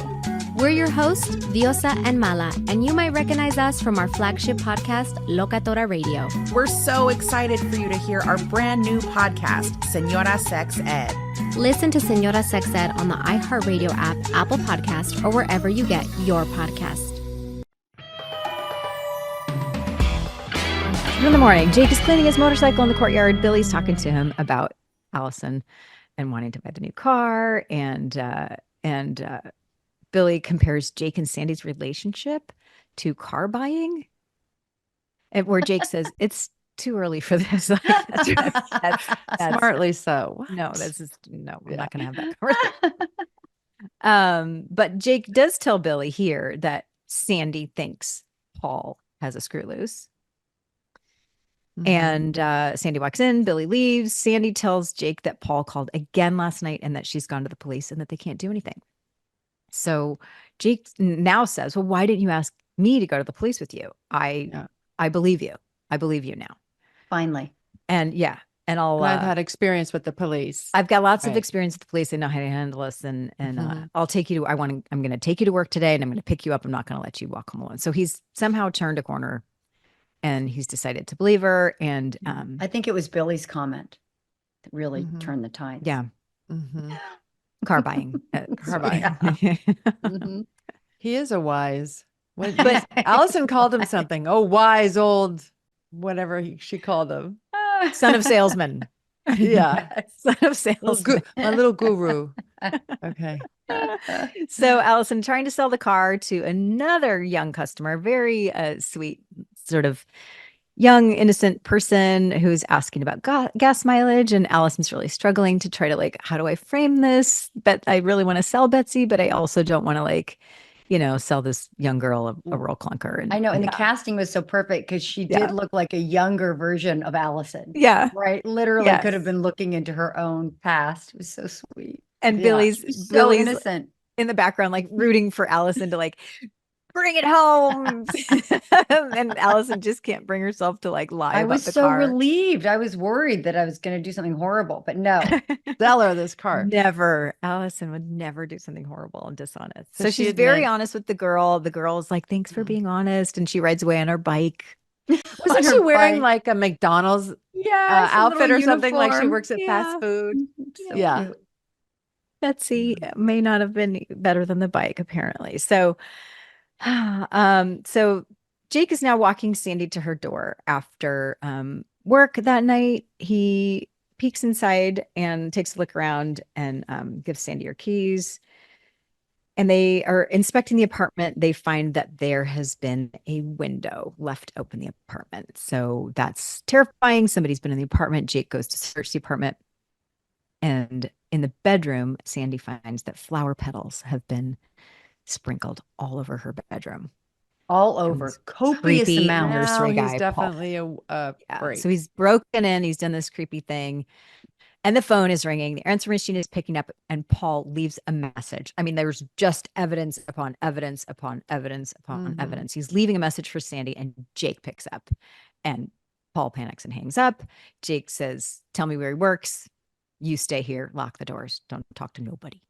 We're your hosts, Diosa and Mala, and you might recognize us from our flagship podcast, Locatora Radio. We're so excited for you to hear our brand new podcast, Señora Sex Ed. Listen to Señora Sex Ed on the iHeartRadio app, Apple Podcast, or wherever you get your podcast. In the morning, Jake is cleaning his motorcycle in the courtyard. Billy's talking to him about Alison and wanting to buy the new car, and Billy compares Jake and Sandy's relationship to car buying, and where Jake says it's too early for this. that's Smartly so. No, we're not going to have that conversation. But Jake does tell Billy here that Sandy thinks Paul has a screw loose. And Sandy walks in, Billy leaves. Sandy tells Jake that Paul called again last night and that she's gone to the police and that they can't do anything. So Jake now says, well, why didn't you ask me to go to the police with you? I believe you. I believe you now. Finally. And I've had experience with the police. I've got lots of experience with the police. They know how to handle us. And I'll take you to, I'm going to take you to work today and I'm going to pick you up. I'm not going to let you walk home alone. So he's somehow turned a corner and he's decided to believe her. And I think it was Billy's comment that really turned the tide. Yeah. Car buying. Car buying. He is a wise. But Alison called him something. Oh, wise old, whatever she called him. Son of salesman. Yeah. Son of salesman. A little guru. Okay. So Alison trying to sell the car to another young customer, very sweet, sort of young, innocent person who's asking about gas mileage. And Allison's really struggling to try to how do I frame this? But I really want to sell Betsy, but I also don't want to sell this young girl a real clunker. And, I know. And the casting was so perfect because she did look like a younger version of Allison. Yeah. Right. Literally could have been looking into her own past. It was so sweet. And Billy's so innocent in the background, rooting for Alison to bring it home. And Alison just can't bring herself to lie about the car. I was so relieved. I was worried that I was going to do something horrible, but no. Sell her this car. Never. Alison would never do something horrible and dishonest. So she's very honest with the girl. The girl is like, thanks for being honest. And she rides away on her bike. Wasn't she wearing a McDonald's outfit or something? Like she works at fast food. So cute. Betsy may not have been better than the bike, apparently. So Jake is now walking Sandy to her door after work that night. He peeks inside and takes a look around and gives Sandy her keys. And they are inspecting the apartment. They find that there has been a window left open in the apartment. So that's terrifying. Somebody's been in the apartment. Jake goes to search the apartment. And in the bedroom, Sandy finds that flower petals have been sprinkled all over her bedroom. All over. Copious amount. Nursery guy, he's definitely a So he's broken in. He's done this creepy thing. And the phone is ringing. The answering machine is picking up, and Paul leaves a message. I mean, there's just evidence upon evidence upon evidence upon evidence. He's leaving a message for Sandy, and Jake picks up. And Paul panics and hangs up. Jake says, tell me where he works. You stay here, lock the doors, don't talk to nobody.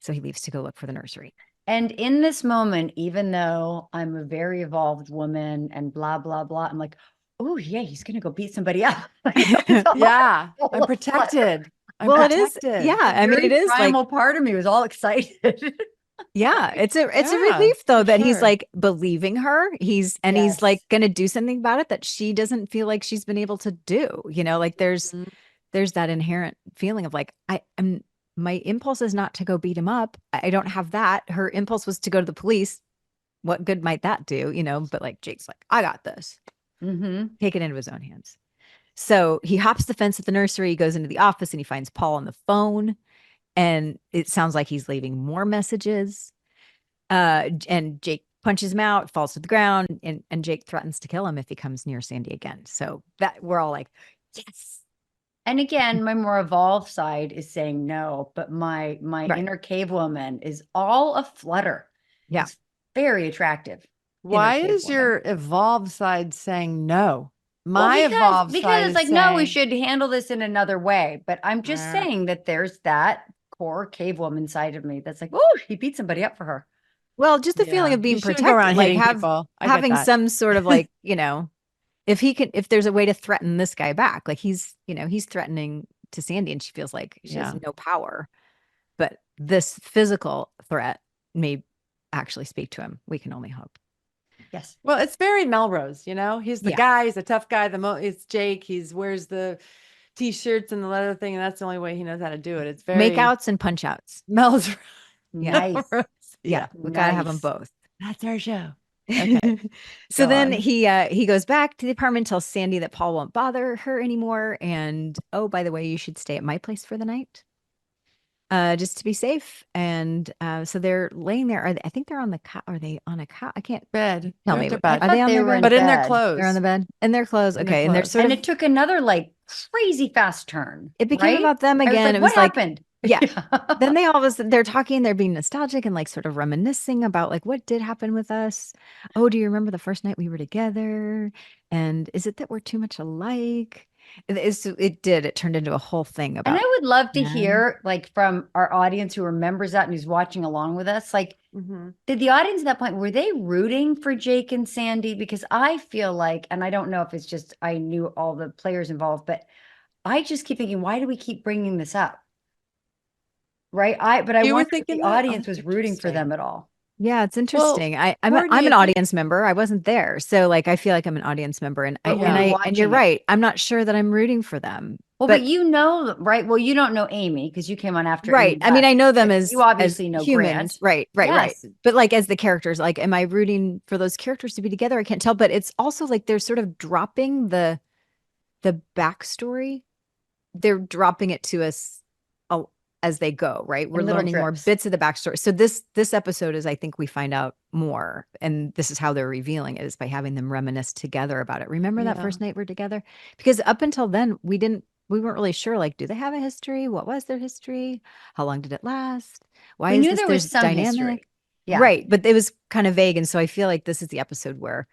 So he leaves to go look for the nursery. And in this moment, even though I'm a very evolved woman and blah, blah, blah, I'm like, oh, yeah, he's going to go beat somebody up. Yeah, I'm protected. I'm protected. Yeah, I mean, it is primal like, part of me was all excited. yeah, it's a relief though that he's like believing her. He's like going to do something about it that she doesn't feel like she's been able to do. You know, like there's that inherent feeling of like, my impulse is not to go beat him up. I don't have that. Her impulse was to go to the police. What good might that do? You know, but like Jake's like, I got this. Take it into his own hands. So he hops the fence at the nursery, he goes into the office, and he finds Paul on the phone. And it sounds like he's leaving more messages. And Jake punches him out, falls to the ground, and Jake threatens to kill him if he comes near Sandy again. So that we're all like, yes. And again, my more evolved side is saying no, but my inner cave woman is all aflutter. Yeah. It's very attractive. Why is your evolved side saying no? My Well, evolved because side it's is like, saying, no, we should handle this in another way. But I'm just saying that there's that core cave woman side of me that's like, oh, he beat somebody up for her. Well, just the feeling of being protected, like having some sort of like, you know, if there's a way to threaten this guy back, like he's threatening to Sandy and she feels like she has no power, but this physical threat may actually speak to him. We can only hope. Yes. Well, it's very Melrose, you know, he's the guy, he's a tough guy. It's Jake. Wears the t-shirts and the leather thing. And that's the only way he knows how to do it. It's very Makeouts and punch outs. Melrose. Nice. Yeah. We gotta have them both. That's our show. Okay. So Go then on. he goes back to the apartment, tells Sandy that Paul won't bother her anymore. And oh, by the way, you should stay at my place for the night. Just to be safe. And so they're laying there. I think they're on the couch. Are they on a couch? I can't bed. Tell They're me. at the bed. Are they on they their were bed? in But in their bed. clothes. They're on the bed. In their clothes. In their Okay. And they're clothes. sort And of it took another like crazy fast turn. it became right? about them I was again. like, It was what like happened? yeah. Then they all of a sudden they're talking, they're being nostalgic and like sort of reminiscing about like what did happen with us. Oh, do you remember the first night we were together? And is it that we're too much alike? It did. It turned into a whole thing about. And I would love to men. hear like from our audience who remembers that and who's watching along with us, like, did the audience at that point, were they rooting for Jake and Sandy? Because I feel like, and I don't know if it's just, I knew all the players involved, but I just keep thinking, why do we keep bringing this up? Right. But I You were wonder if thinking the that? Oh, audience was rooting for them at all. Yeah, it's interesting. I'm Courtney, an audience member. I wasn't there, so like I feel like I'm an audience member, and But when you're and you're watching it- right. I'm not sure that I'm rooting for them. Well, but you know, right? Well, you don't know Amy because you came on after. Right. Amy I mean, left, I know them but as you obviously as know humans. Grant. Right. Yes. But like as the characters, like, am I rooting for those characters to be together? I can't tell. But it's also like they're sort of dropping the backstory. They're dropping it to us as they go. Right. We're little learning more drips. bits of the backstory. So this episode is, I think, we find out more, and this is how they're revealing it, is by having them reminisce together about it. Remember that first night we're together? Because up until then, we weren't really sure, like, do they have a history? What was their history? How long did it last? Why We is knew this there was there's some dynamic? history. Yeah. Right. But it was kind of vague. And so I feel like this is the episode where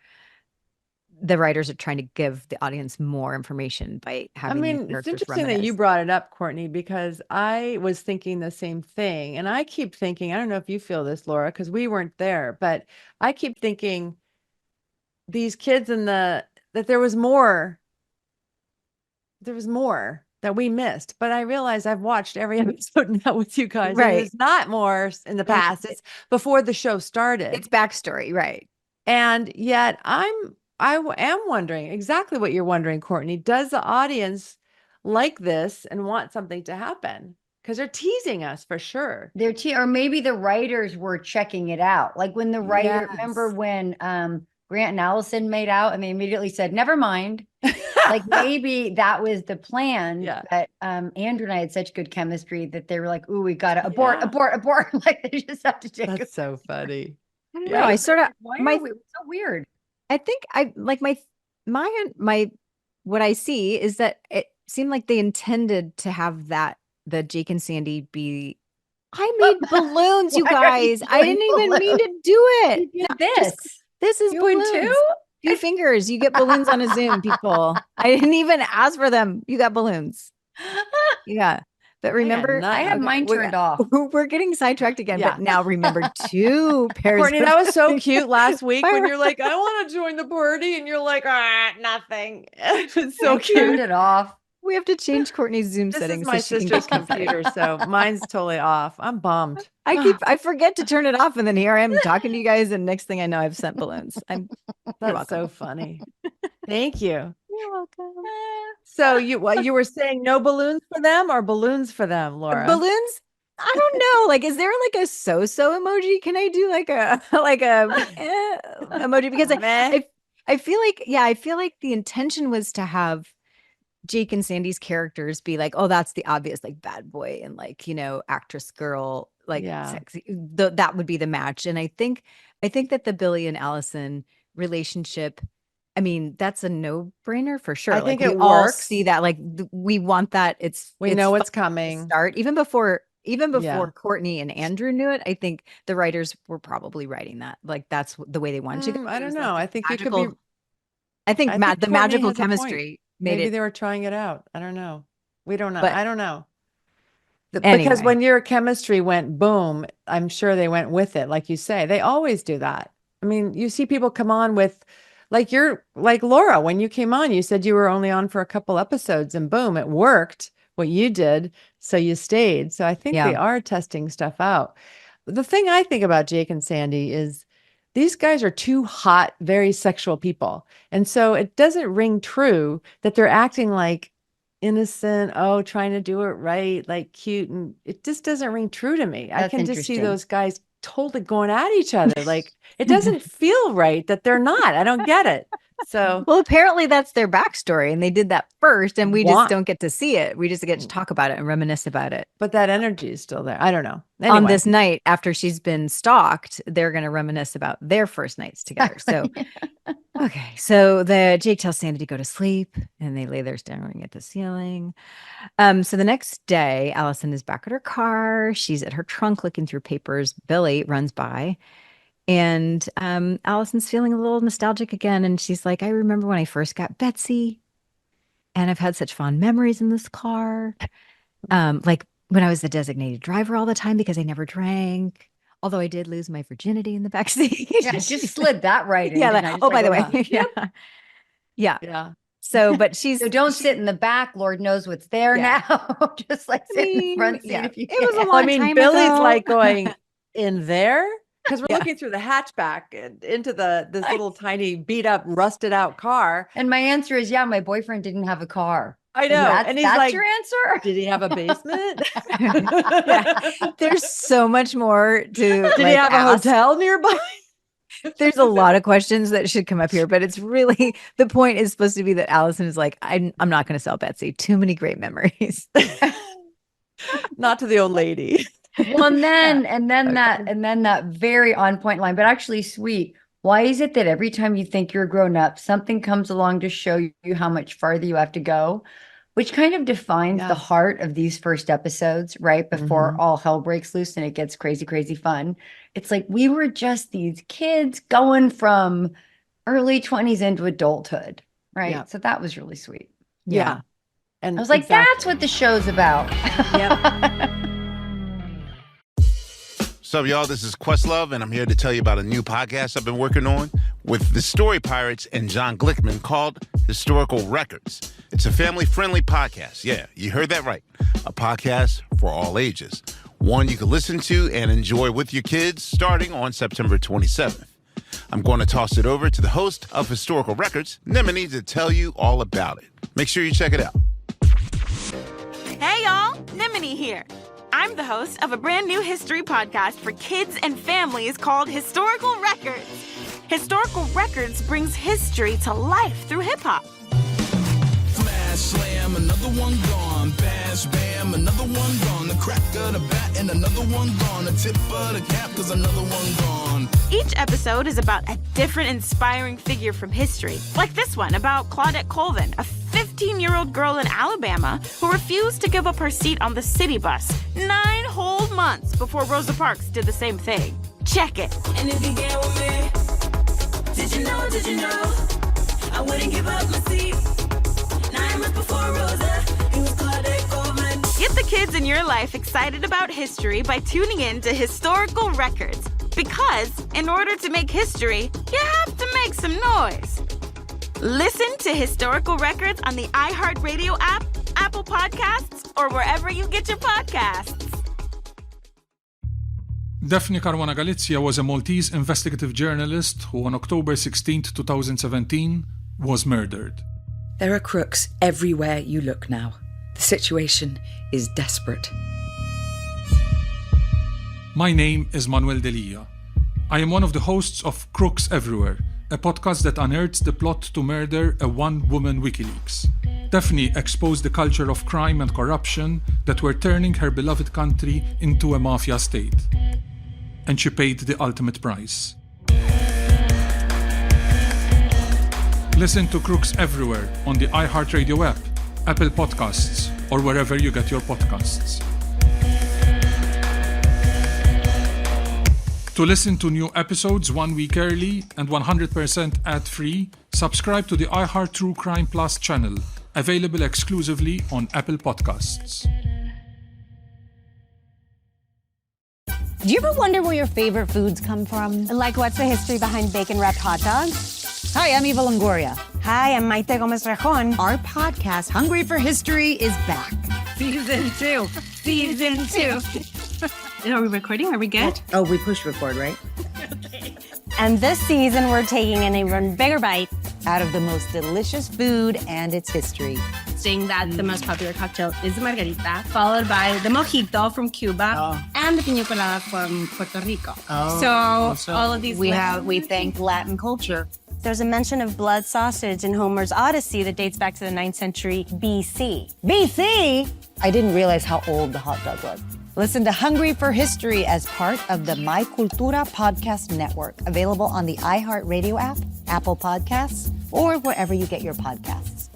the writers are trying to give the audience more information by having these it's characters interesting that you reminisce. brought it up, Courtney, because I was thinking the same thing. And I keep thinking, I don't know if you feel this, Laura, because we weren't there, but I keep thinking these kids that there was more that we missed. But I realize I've watched every episode now with you guys. And Right. it's not more in the past. It's before the show started. It's backstory. Right. And yet I am wondering exactly what you're wondering, Courtney. Does the audience like this and want something to happen? Because they're teasing us for sure. Or maybe the writers were checking it out. Like when the writer, remember when Grant and Alison made out and they immediately said, never mind. Like maybe that was the plan. Yeah. But Andrew and I had such good chemistry that they were like, ooh, we got to abort. Like they just have to take it. That's so funny. I don't know. I sort of, Why are we so weird? I think I like my what I see is that seemed like they intended to have the Jake and Sandy be. I made balloons, you guys. I didn't even mean to do it. You did This is You balloons. would too? Few fingers. You get balloons on a Zoom, people. I didn't even ask for them. You got balloons. Yeah. But remember, I had mine turned off. We're getting sidetracked again, Yeah. but now remember 2 pairs. Courtney, of that was so cute last week when Fire- you're like, I want to join the party. And you're like, nothing. It's I so turned cute. it off. We have to change Courtney's Zoom This settings. is my so she can sister's get company. computer, so mine's totally off. I'm bummed. I forget to turn it off, and then here I am talking to you guys, and next thing I know, I've sent balloons. You're That's welcome. so funny. Thank you. You're welcome. So you were saying no balloons for them or balloons for them, Laura? Balloons? I don't know. Like, is there like a so-so emoji? Can I do like a emoji? Because I feel like the intention was to have Jake and Sandy's characters be like, oh, that's the obvious like bad boy and like, actress girl, like sexy. That would be the match. And I think that the Billy and Alison relationship, I mean, that's a no-brainer for sure. I think like, it we all works. see that. Like we want that. We know what's coming. Start even before Courtney and Andrew knew it. I think the writers were probably writing that. Like that's the way they wanted to go. I It don't was, know. like, I think you could magical- be. I think the Courtney magical has a point. chemistry made Maybe it. they were trying it out. I don't know. We don't know. But- I don't know. Because Anyway. when your chemistry went boom, I'm sure they went with it. Like you say, they always do that. I mean, you see people come on with, like Laura, when you came on, you said you were only on for a couple episodes and boom, it worked what you did. So you stayed. So I think they are testing stuff out. The thing I think about Jake and Sandy is these guys are 2 hot, very sexual people. And so it doesn't ring true that they're acting like innocent, trying to do it right, like cute. And it just doesn't ring true to me. I That's can just see interesting. those guys totally going at each other. Like it doesn't feel right that they're not. I don't get it. So Well, apparently that's their backstory, and they did that first, and we just don't get to see it. We just get to talk about it and reminisce about it. but that energy is still there. I don't know. On Anyway. this night, after she's been stalked, they're going to reminisce about their first nights together. So, okay. So Jake tells Sandy to go to sleep, and they lay there staring at the ceiling. So the next day, Alison is back at her car. She's at her trunk looking through papers. Billy runs by. And Alison's feeling a little nostalgic again. And she's like, I remember when I first got Betsy, and I've had such fond memories in this car. Like when I was the designated driver all the time because I never drank. Although I did lose my virginity in the backseat. Yeah, just slid that right in. Yeah. didn't I? Like, Just by the way. like, Yeah. Yeah. Yeah. So, but she's. So don't sit in the back. Lord knows what's there now. Just like sit in the front seat if you it was a can. long I mean, time Billy's ago. like going in there because we're Yeah. looking through the hatchback and into this little tiny beat up, rusted out car. And my answer is, yeah, my boyfriend didn't have a car. I know. And he's that's like, your answer? did he have a basement? There's so much more to. Did he have a hotel nearby? There's a lot of questions that should come up here, but it's really the point is supposed to be that Alison is like, I'm not going to sell Betsy. Too many great memories. Not to the old lady. Well, and then that very on point line, but actually sweet. Why is it that every time you think you're grown up, something comes along to show you how much farther you have to go, which kind of defines the heart of these first episodes, right? Before all hell breaks loose and it gets crazy, crazy fun. It's like we were just these kids going from early 20s into adulthood, right? Yeah. So that was really sweet. Yeah. And I was like, that's what the show's about. What's up, y'all? This is Questlove, and I'm here to tell you about a new podcast I've been working on with the Story Pirates and John Glickman called Historical Records. It's a family-friendly podcast. Yeah, you heard that right. A podcast for all ages. One you can listen to and enjoy with your kids starting on September 27th. I'm going to toss it over to the host of Historical Records, Nimini, to tell you all about it. Make sure you check it out. Hey y'all, Nimini here. I'm the host of a brand new history podcast for kids and families called Historical Records. Historical Records brings history to life through hip-hop. Smash, slam, another one gone. Bash, bam, another one gone. The crack of the bat and another one gone. The tip of the cap, cause another one gone. Each episode is about a different inspiring figure from history, like this one about Claudette Colvin, a 15-year-old girl in Alabama who refused to give up her seat on the city bus 9 whole months before Rosa Parks did the same thing. Check it. And if you get with me, did you know, I wouldn't give up my seat. 9 months before Rosa, he was called a Coleman. Get the kids in your life excited about history by tuning in to Historical Records. Because in order to make history, you have to make some noise. Listen to Historical Records on the iHeartRadio app, Apple Podcasts, or wherever you get your podcasts. Daphne Caruana Galizia was a Maltese investigative journalist who on October 16, 2017, was murdered. There are crooks everywhere you look now. The situation is desperate. My name is Manuel Delia. I am one of the hosts of Crooks Everywhere, a podcast that unearths the plot to murder a one-woman WikiLeaks. Daphne exposed the culture of crime and corruption that were turning her beloved country into a mafia state. And she paid the ultimate price. Listen to Crooks Everywhere on the iHeartRadio app, Apple Podcasts, or wherever you get your podcasts. To listen to new episodes 1 week early and 100% ad-free, subscribe to the iHeart True Crime Plus channel, available exclusively on Apple Podcasts. Do you ever wonder where your favorite foods come from? Like what's the history behind bacon-wrapped hot dogs? Hi, I'm Eva Longoria. Hi, I'm Maite Gomez-Rejon. Our podcast, Hungry for History, is back. Season 2. Season 2. Are we recording? Are we good? Oh, we pushed record, right? Okay. And this season, we're taking an even bigger bite out of the most delicious food and its history. Saying that the most popular cocktail is the margarita, followed by the mojito from Cuba and the piña colada from Puerto Rico. So all of these we thank Latin culture. There's a mention of blood sausage in Homer's Odyssey that dates back to the 9th century BC. BC? I didn't realize how old the hot dog was. Listen to Hungry for History as part of the My Cultura podcast network, available on the iHeartRadio app, Apple Podcasts, or wherever you get your podcasts.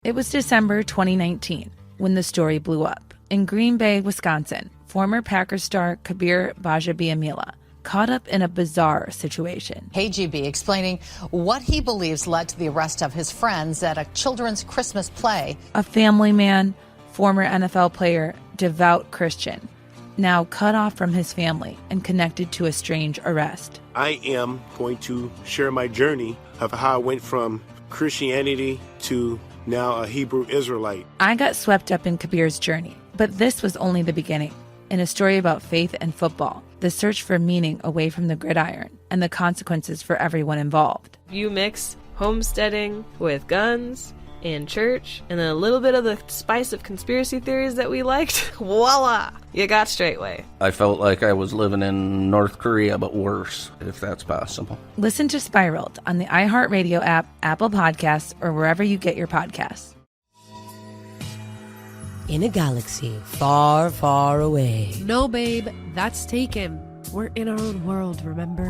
It was December 2019 when the story blew up. In Green Bay, Wisconsin, former Packers star Kabir Bajia caught up in a bizarre situation. KGB explaining what he believes led to the arrest of his friends at a children's Christmas play. A family man, former NFL player, devout Christian, now cut off from his family and connected to a strange arrest. I am going to share my journey of how I went from Christianity to now a Hebrew Israelite. I got swept up in Kabir's journey, but this was only the beginning. In a story about faith and football, the search for meaning away from the gridiron, and the consequences for everyone involved. You mix homesteading with guns and church, and then a little bit of the spice of conspiracy theories that we liked. Voila! You got straightway. I felt like I was living in North Korea, but worse, if that's possible. Listen to Spiraled on the iHeartRadio app, Apple Podcasts, or wherever you get your podcasts. In a galaxy far, far away. No, babe, that's taken. We're in our own world, remember?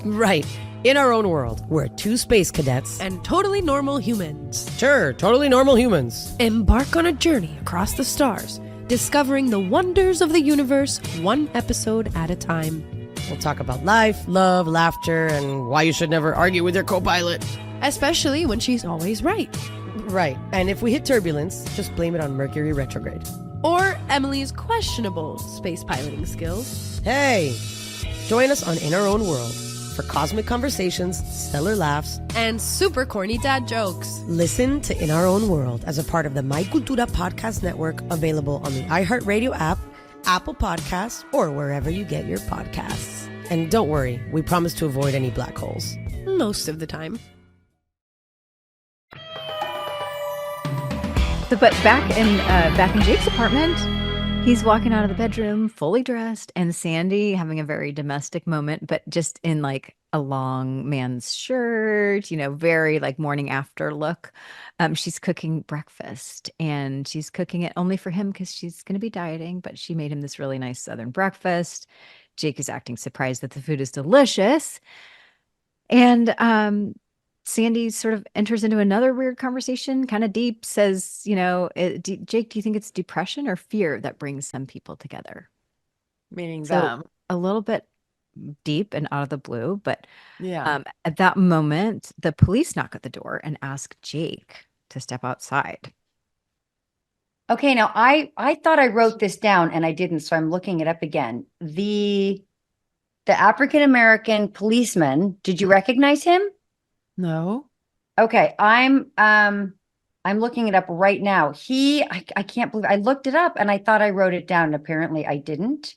Right. In our own world, we're two space cadets. And totally normal humans. Sure, totally normal humans. Embark on a journey across the stars, discovering the wonders of the universe, one episode at a time. We'll talk about life, love, laughter, and why you should never argue with your co-pilot. Especially when she's always right. Right. And if we hit turbulence, just blame it on Mercury retrograde. Or Emily's questionable space piloting skills. Hey, join us on In Our Own World for cosmic conversations, stellar laughs, and super corny dad jokes. Listen to In Our Own World as a part of the My Cultura podcast network, available on the iHeartRadio app, Apple Podcasts, or wherever you get your podcasts. And don't worry, we promise to avoid any black holes. Most of the time. But back in Jake's apartment, he's walking out of the bedroom fully dressed, and Sandy having a very domestic moment, but just in like a long man's shirt, very like morning after look. She's cooking breakfast, and she's cooking it only for him because she's going to be dieting, but she made him this really nice Southern breakfast. Jake is acting surprised that the food is delicious. And Sandy sort of enters into another weird conversation, kind of deep, says, Jake, do you think it's depression or fear that brings some people together? Meaning So them. a little bit deep and out of the blue, but Yeah. at that moment, the police knock at the door and ask Jake to step outside. Okay, now I thought I wrote this down and I didn't, so I'm looking it up again. The African American policeman, did you recognize him? No. Okay, I'm looking it up right now. I can't believe I looked it up and I thought I wrote it down. Apparently I didn't.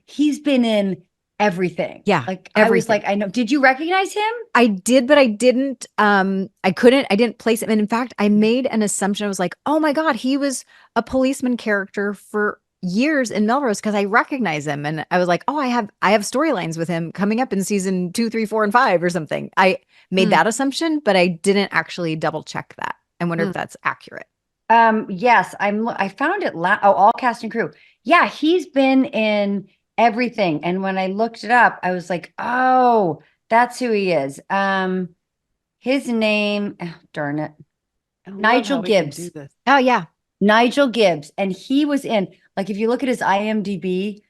He's been in everything. Yeah, like everything. I was like, I know. Did you recognize him? I did, but I didn't. I didn't place him. And in fact, I made an assumption. I was like, oh my God, he was a policeman character for years in Melrose because I recognize him. And I was like, oh, I have storylines with him coming up in season 2, 3, 4, and 5 or something. I made that assumption, but I didn't actually double check that. I wonder if that's accurate. Yes, I found it. All cast and crew. Yeah, he's been in everything. And when I looked it up, I was like, oh, that's who he is. His name, darn it, Nigel Gibbs. Oh yeah, Nigel Gibbs, and he was in. Like, if you look at his IMDb,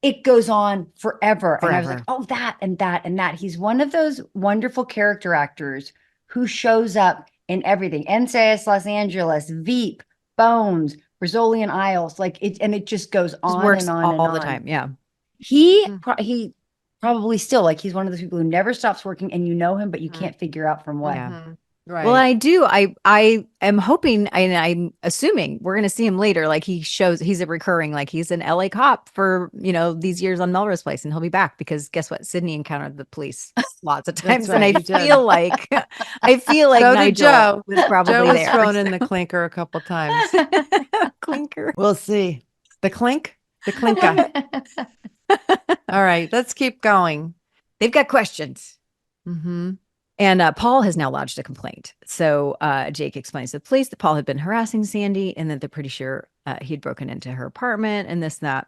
it goes on forever. And I was like, oh, that and that and that. He's one of those wonderful character actors who shows up in everything. NCIS Los Angeles, Veep, Bones, Rizzoli and Isles, it just goes on works and on all and on the time. Yeah. He probably still, like, he's one of those people who never stops working, and you know him, but you can't figure out from what. Right. Well, I do. I am hoping, and I'm assuming we're going to see him later. Like, he's a recurring, like, he's an LA cop for, these years on Melrose Place, and he'll be back because guess what? Sydney encountered the police lots of times. Right, and I feel like so Nigel did Joe. was probably Joe was there. thrown in the clinker a couple times. Clinker. We'll see. The clinker. All right, let's keep going. They've got questions. Mm-hmm. And Paul has now lodged a complaint. So Jake explains to the police that Paul had been harassing Sandy and that they're pretty sure he'd broken into her apartment and this and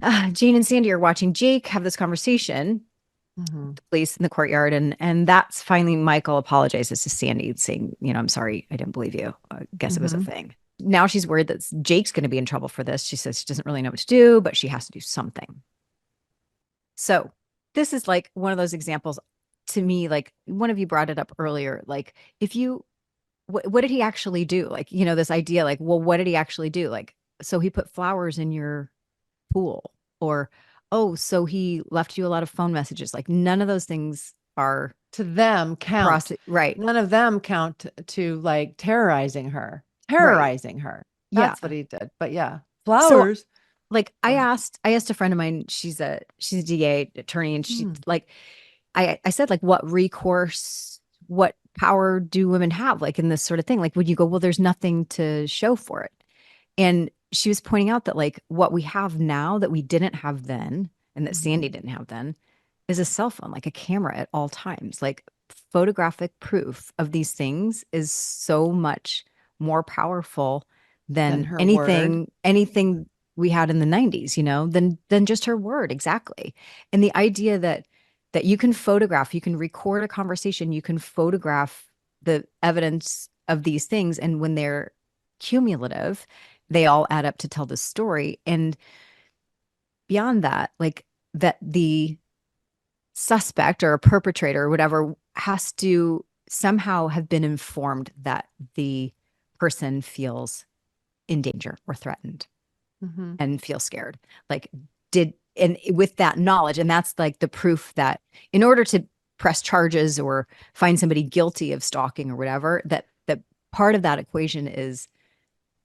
that. Jane and Sandy are watching Jake have this conversation with the police in the courtyard. And that's finally Michael apologizes to Sandy saying, I'm sorry, I didn't believe you. I guess it was a thing. Now she's worried that Jake's going to be in trouble for this. She says she doesn't really know what to do, but she has to do something. So this is like one of those examples to me, like one of you brought it up earlier. Like, if you, what did he actually do? Like, this idea, like, well, what did he actually do? Like, so he put flowers in your pool, or, oh, so he left you a lot of phone messages. Like, none of those things are to them count. Right. None of them count to like terrorizing her. That's what he did. But yeah, flowers. So, like, I asked a friend of mine, she's a DA attorney, and she I said, like, what recourse, what power do women have, like, in this sort of thing? Like, would you go, well, there's nothing to show for it. And she was pointing out that, like, what we have now that we didn't have then, and that Sandy didn't have then, is a cell phone, like a camera at all times. Like, photographic proof of these things is so much more powerful than anything we had in the 90s, than just her word. Exactly. And the idea that you can photograph, you can record a conversation, you can photograph the evidence of these things. And when they're cumulative, they all add up to tell the story. And beyond that, like, that the suspect or a perpetrator or whatever has to somehow have been informed that the person feels in danger or threatened and feel scared. Like, and with that knowledge, and that's like the proof that in order to press charges or find somebody guilty of stalking or whatever, that part of that equation is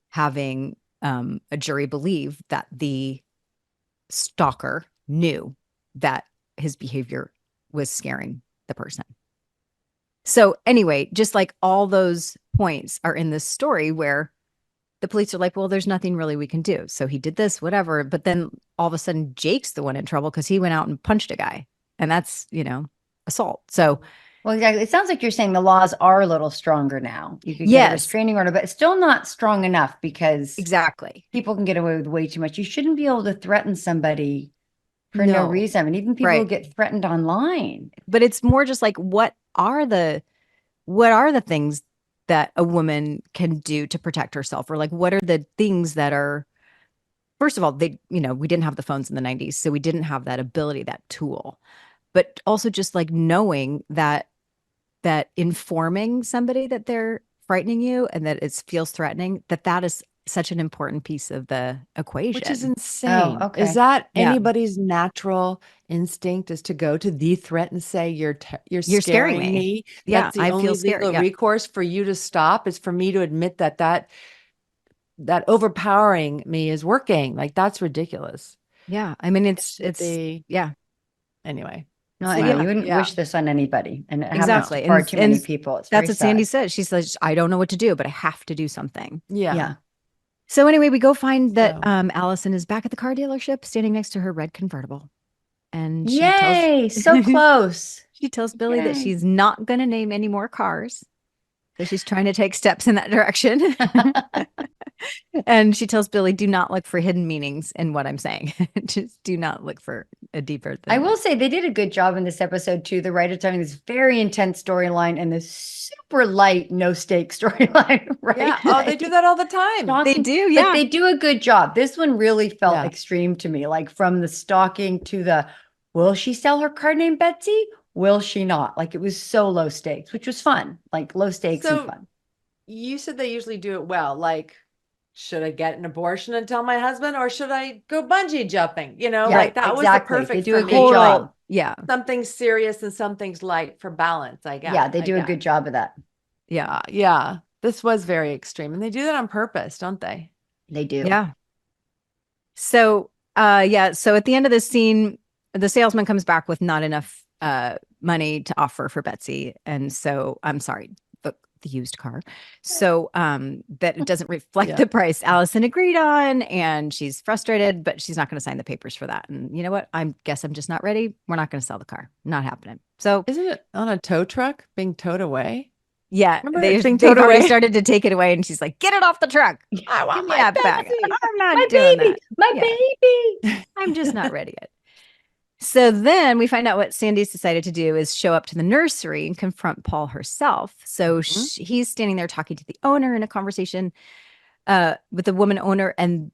having a jury believe that the stalker knew that his behavior was scaring the person. So anyway, just like all those points are in this story where the police are like, well, there's nothing really we can do. So he did this, whatever. But then all of a sudden, Jake's the one in trouble because he went out and punched a guy. And that's, assault. So, well, exactly. It sounds like you're saying the laws are a little stronger now. You could get a restraining order, but it's still not strong enough because people can get away with way too much. You shouldn't be able to threaten somebody for no reason. I mean, even people who get threatened online. But it's more just like, what are the what are the things that a woman can do to protect herself? Or like, what are the things that are, first of all, we didn't have the phones in the 90s, so we didn't have that ability, that tool. But also just like knowing that informing somebody that they're frightening you and that it feels threatening, that is such an important piece of the equation. Which is insane. Oh, okay. Is that Yeah. anybody's natural instinct is to go to the threat and say, you're You're scaring me. Yeah, That's the I only feel scared. legal Yeah. recourse for you to stop is for me to admit that overpowering me is working. Like, that's ridiculous. Yeah. I mean, it's yeah. Anyway. No, So, I know yeah. you wouldn't wish this on anybody, and it happens Exactly. to far too many people. It's that's very what Sandy sad. said. She says, I don't know what to do, but I have to do something. Yeah. So anyway, we go find that Alison is back at the car dealership, standing next to her red convertible. And she Yay, so close. She tells Billy that she's not going to name any more cars. So she's trying to take steps in that direction. And she tells Billy, do not look for hidden meanings in what I'm saying. Just do not look for a deeper thing. I will say they did a good job in this episode too. The writer telling this very intense storyline and this super light, no stakes storyline. Right? Yeah. Oh, they do that all the time. They do, yeah. But they do a good job. This one really felt extreme to me, like from the stalking to the, will she sell her card named Betsy? Will she not? Like, it was so low stakes, which was fun, like low stakes and fun. You said they usually do it well. Like, should I get an abortion and tell my husband, or should I go bungee jumping? Like that was the perfect. They do a for good me. job. Yeah. Something's serious and something's light for balance, I guess. Yeah, they do a good job of that. Yeah. Yeah. This was very extreme. And they do that on purpose, don't they? They do. Yeah. So, so at the end of this scene, the salesman comes back with not enough money to offer for Betsy. And so, I'm sorry, the used car. So that it doesn't reflect the price Alison agreed on. And she's frustrated, but she's not going to sign the papers for that. And you know what? I guess I'm just not ready. We're not going to sell the car. Not happening. So isn't it on a tow truck being towed away? Yeah. Remember They've already started to take it away. And she's like, get it off the truck. I want my my back. Betsy. I'm not My doing baby. that. My baby. I'm just not ready yet. So then we find out what Sandy's decided to do is show up to the nursery and confront Paul herself. So he's standing there talking to the owner in a conversation with the woman owner, and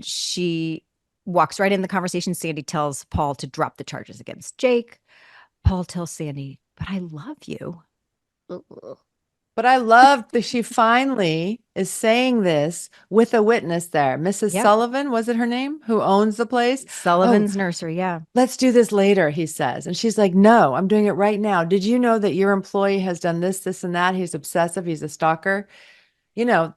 she walks right in the conversation. Sandy tells Paul to drop the charges against Jake. Paul tells Sandy, but I love you. But I love that she finally is saying this with a witness there. Mrs. Sullivan, was it her name? Who owns the place? Sullivan's nursery, yeah. Let's do this later, he says. And she's like, no, I'm doing it right now. Did you know that your employee has done this, this, and that? He's obsessive. He's a stalker.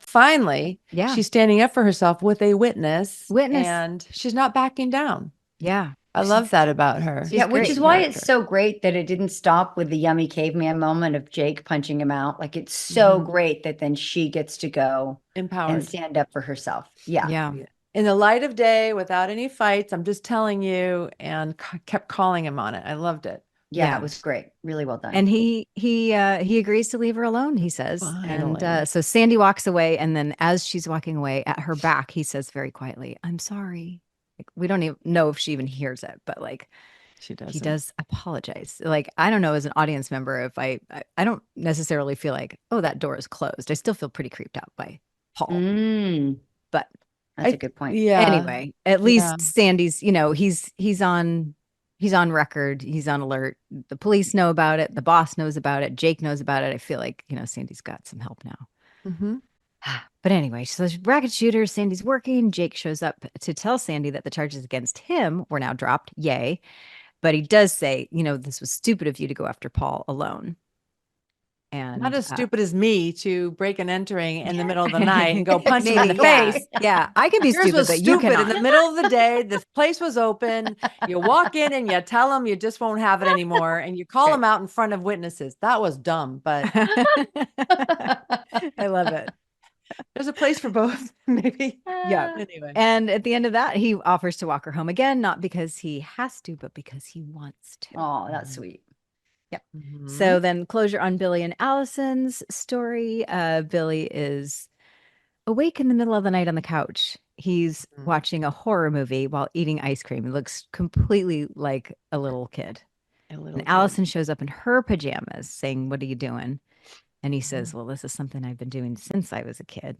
Finally, she's standing up for herself with a witness. And she's not backing down. Yeah. I love that about her. Yeah, which is why it's so great that it didn't stop with the yummy caveman moment of Jake punching him out. Like, it's so great that then she gets to go empowered and stand up for herself. Yeah. In the light of day, without any fights, I'm just telling you, and kept calling him on it. I loved it. Yeah, it was great. Really well done. And he agrees to leave her alone, he says. Finally. And so Sandy walks away, and then as she's walking away, at her back, he says very quietly, I'm sorry. Like, we don't even know if she even hears it, but like she does. He does apologize. Like, I don't know, as an audience member, if I don't necessarily feel like, oh, that door is closed. I still feel pretty creeped out by Paul. But that's a good point. Yeah. Anyway, at least Sandy's, he's on record. He's on alert. The police know about it. The boss knows about it. Jake knows about it. I feel like, Sandy's got some help now. Mm-hmm. But anyway, so there's racket shooter. Sandy's working. Jake shows up to tell Sandy that the charges against him were now dropped. Yay. But he does say, this was stupid of you to go after Paul alone. And not as stupid as me to break and entering in the middle of the night and go punch him in the yeah. face. Yeah, I can be Yours stupid, was but stupid you cannot. in the middle of the day. The place was open. You walk in and you tell them you just won't have it anymore, and you call them out in front of witnesses. That was dumb, but I love it. There's a place for both, maybe. Yeah. Anyway. And at the end of that, he offers to walk her home again, not because he has to, but because he wants to. Oh, that's sweet. Yep. Mm-hmm. So then closure on Billy and Allison's story. Billy is awake in the middle of the night on the couch. He's watching a horror movie while eating ice cream. He looks completely like a little kid. And Allison shows up in her pajamas saying, what are you doing? And he says, well, this is something I've been doing since I was a kid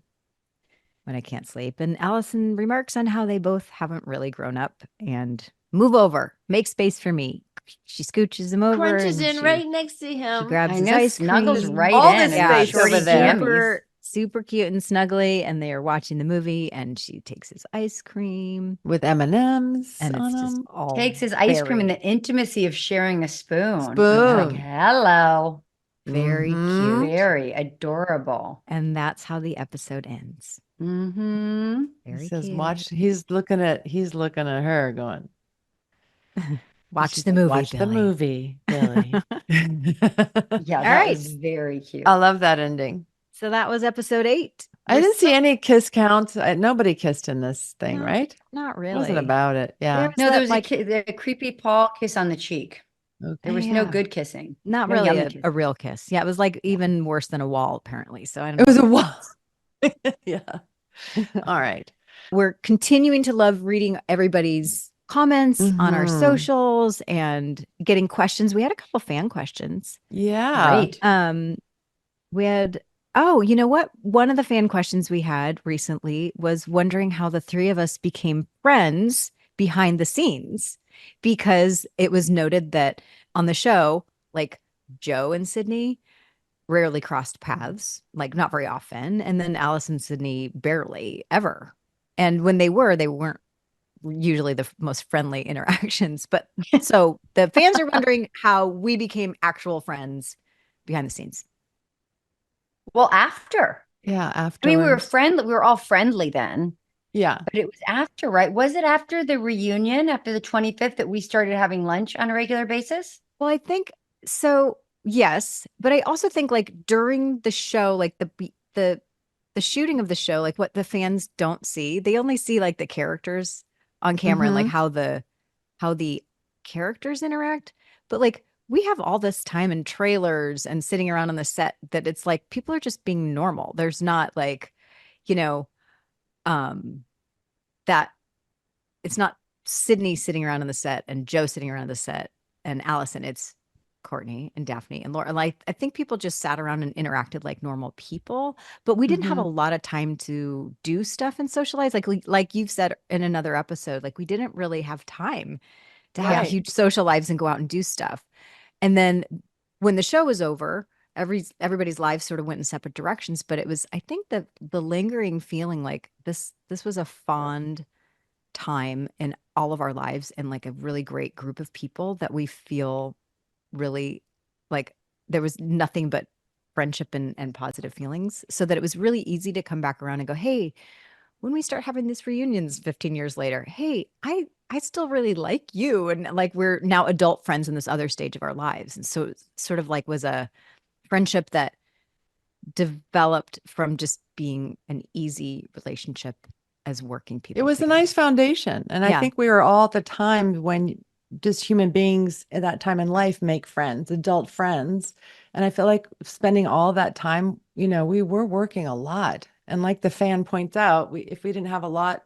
when I can't sleep. And Alison remarks on how they both haven't really grown up and move over, make space for me. She scooches him over. Crunches and in she, right next to She him. grabs I his know, ice snuggles cream. right All in. this and space shorty over there. jammies. Super cute and snuggly. And they are watching the movie and she takes his ice cream. With M&Ms And on it's just them. all Takes his ice cream and very, the intimacy of sharing a spoon. Spoon. Like, hello. very Mhm. cute. Very adorable. And that's how the episode ends. Mm-hmm. He Very says, cute. watch, he's looking at her going, Watch she's the like, movie, watch the Billy." movie, Billy. Yeah, All that right. was very cute. I love that ending. So that was episode 8. I didn't see any kiss counts. Nobody kissed in this thing, No, right? Not It really. wasn't about it. Yeah. was No, that, there was like, a creepy Paul kiss on the cheek. Okay. There was no good kissing. not No really yummy a kissing. real kiss. Yeah, it was like even worse than a wall, apparently. So I don't It was know. a wall. Yeah. All right. We're continuing to love reading everybody's comments on our Mhm. socials and getting questions. We had a couple fan questions. Yeah. Great. We had, oh, you know what? One of the fan questions we had recently was wondering how the three of us became friends behind the scenes, because it was noted that on the show, like Joe and Sydney rarely crossed paths, like not very often. And then Alice and Sydney barely ever. And when they weren't usually the most friendly interactions. But so the fans are wondering how we became actual friends behind the scenes. Well, after. Yeah. I After mean, we were friendly. We were all friendly then. Yeah. But it was after, right? Was it after the reunion, after the 25th, that we started having lunch on a regular basis? Well, I think so. Yes, but I also think like during the show, like the shooting of the show, like what the fans don't see, they only see like the characters on camera and like how the characters interact. But like we have all this time in trailers and sitting around on the set that it's like people are just being normal. There's not like, you know, that it's not Sydney sitting around on the set and Joe sitting around the set and Alison. It's Courtney and Daphne and Laura. Like I think people just sat around and interacted like normal people, but we didn't have a lot of time to do stuff and socialize. Like you've said in another episode, like we didn't really have time to have huge social lives and go out and do stuff. And then when the show was over, everybody's lives sort of went in separate directions. But it was, I think, the lingering feeling like this was a fond time in all of our lives and like a really great group of people that we feel really like there was nothing but friendship and positive feelings, so that it was really easy to come back around and go, hey, when we start having these reunions 15 years later, hey, I still really like you. And like we're now adult friends in this other stage of our lives. And so it sort of like was a friendship that developed from just being an easy relationship as working people. It was together. a nice foundation. And I think we were all at the time when just human beings at that time in life make friends, adult friends. And I feel like spending all that time, you know, we were working a lot. And like the fan points out, if we didn't have a lot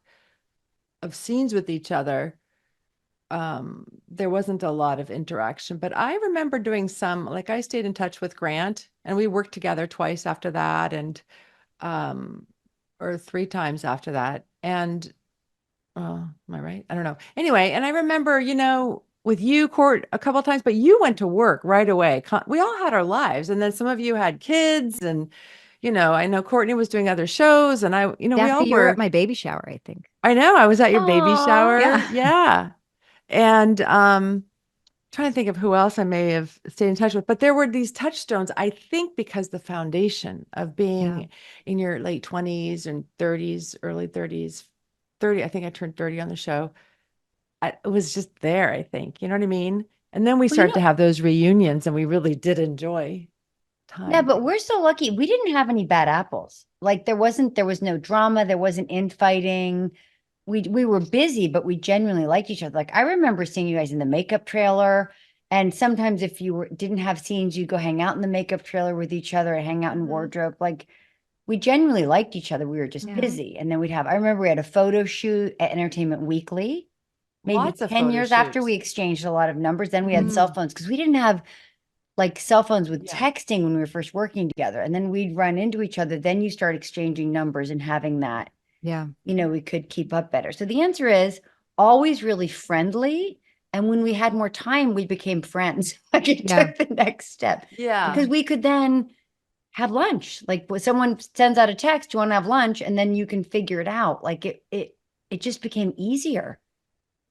of scenes with each other, there wasn't a lot of interaction. But I remember doing some, like I stayed in touch with Grant and we worked together twice after that and or 3 times after that. And am I right? I don't know. Anyway, and I remember, you know, with you, Court, a couple of times, but you went to work right away. We all had our lives. And then some of you had kids and, you know, I know Courtney was doing other shows and I, you know, Daphne, we all you were were at my baby shower, I think. I know. I was at your baby shower. Yeah. Yeah. And trying to think of who else I may have stayed in touch with, but there were these touchstones, I think, because the foundation of being in your late 20s and 30s, early 30s, 30, I think I turned 30 on the show. It was just there, I think, you know what I mean? And then we started to have those reunions and we really did enjoy time. Yeah, but we're so lucky. We didn't have any bad apples. Like there was no drama. There wasn't infighting. We were busy, but we genuinely liked each other. Like I remember seeing you guys in the makeup trailer. And sometimes if you didn't have scenes, you'd go hang out in the makeup trailer with each other and hang out in wardrobe. Like we genuinely liked each other. We were just busy. And then I remember we had a photo shoot at Entertainment Weekly, maybe Lots of 10 photo years after shoots. we exchanged a lot of numbers. Then we had cell phones because we didn't have like cell phones with texting when we were first working together. And then we'd run into each other. Then you start exchanging numbers and having that, we could keep up better. So the answer is always really friendly. And when we had more time, we became friends. Like it took the next step. Yeah. Because we could then have lunch. Like when someone sends out a text, do you want to have lunch? And then you can figure it out. Like it just became easier.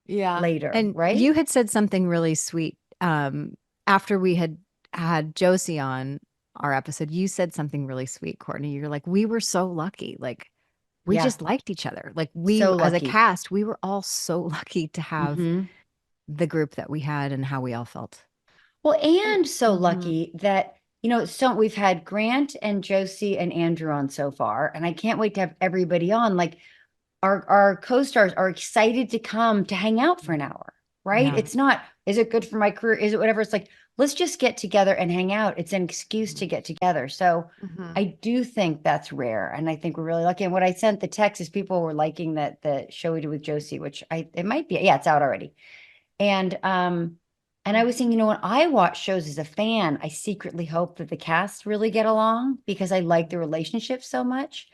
Yeah. Later. And right. You had said something really sweet. After we had Josie on our episode, you said something really sweet, Courtney. You're like, we were so lucky. Like we just liked each other. Like we, as a cast, we were all so lucky to have the group that we had and how we all felt. Well, and so lucky that, so we've had Grant and Josie and Andrew on so far, and I can't wait to have everybody on. Like our co-stars are excited to come to hang out for an hour, right? Yeah. It's not, is it good for my career? Is it whatever? It's like, let's just get together and hang out. It's an excuse to get together. So I do think that's rare. And I think we're really lucky. And what I sent the text is people were liking the show we did with Josie, which it might be, it's out already. And I was saying, when I watch shows as a fan, I secretly hope that the cast really get along because I like the relationship so much.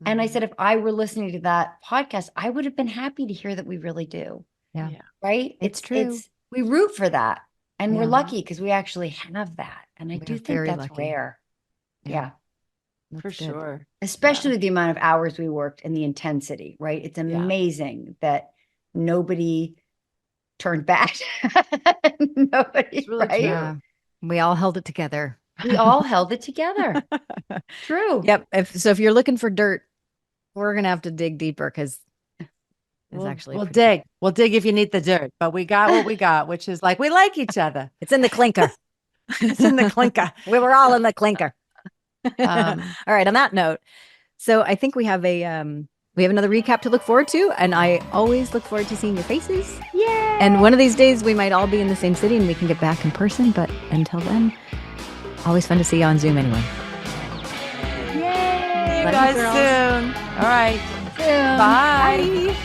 And I said, if I were listening to that podcast, I would have been happy to hear that we really do. Yeah. Right? It's true. We root for that. And we're lucky because we actually have that. And I do think that's rare. Yeah. For sure. Especially the amount of hours we worked and the intensity, right? It's amazing that nobody turned back. Nobody, really right? Yeah. We all held it together. We all held it together. True. Yep. If you're looking for dirt, we're going to have to dig deeper because we'll dig. We'll dig if you need the dirt, but we got what we got, which is like, we like each other. It's in the clinker. It's in the clinker. We were all in the clinker. All right. On that note, so I think we have another recap to look forward to, and I always look forward to seeing your faces. Yay! And one of these days we might all be in the same city and we can get back in person. But until then, always fun to see you on Zoom anyway. Yay! See you guys soon. All right. Soon. Bye.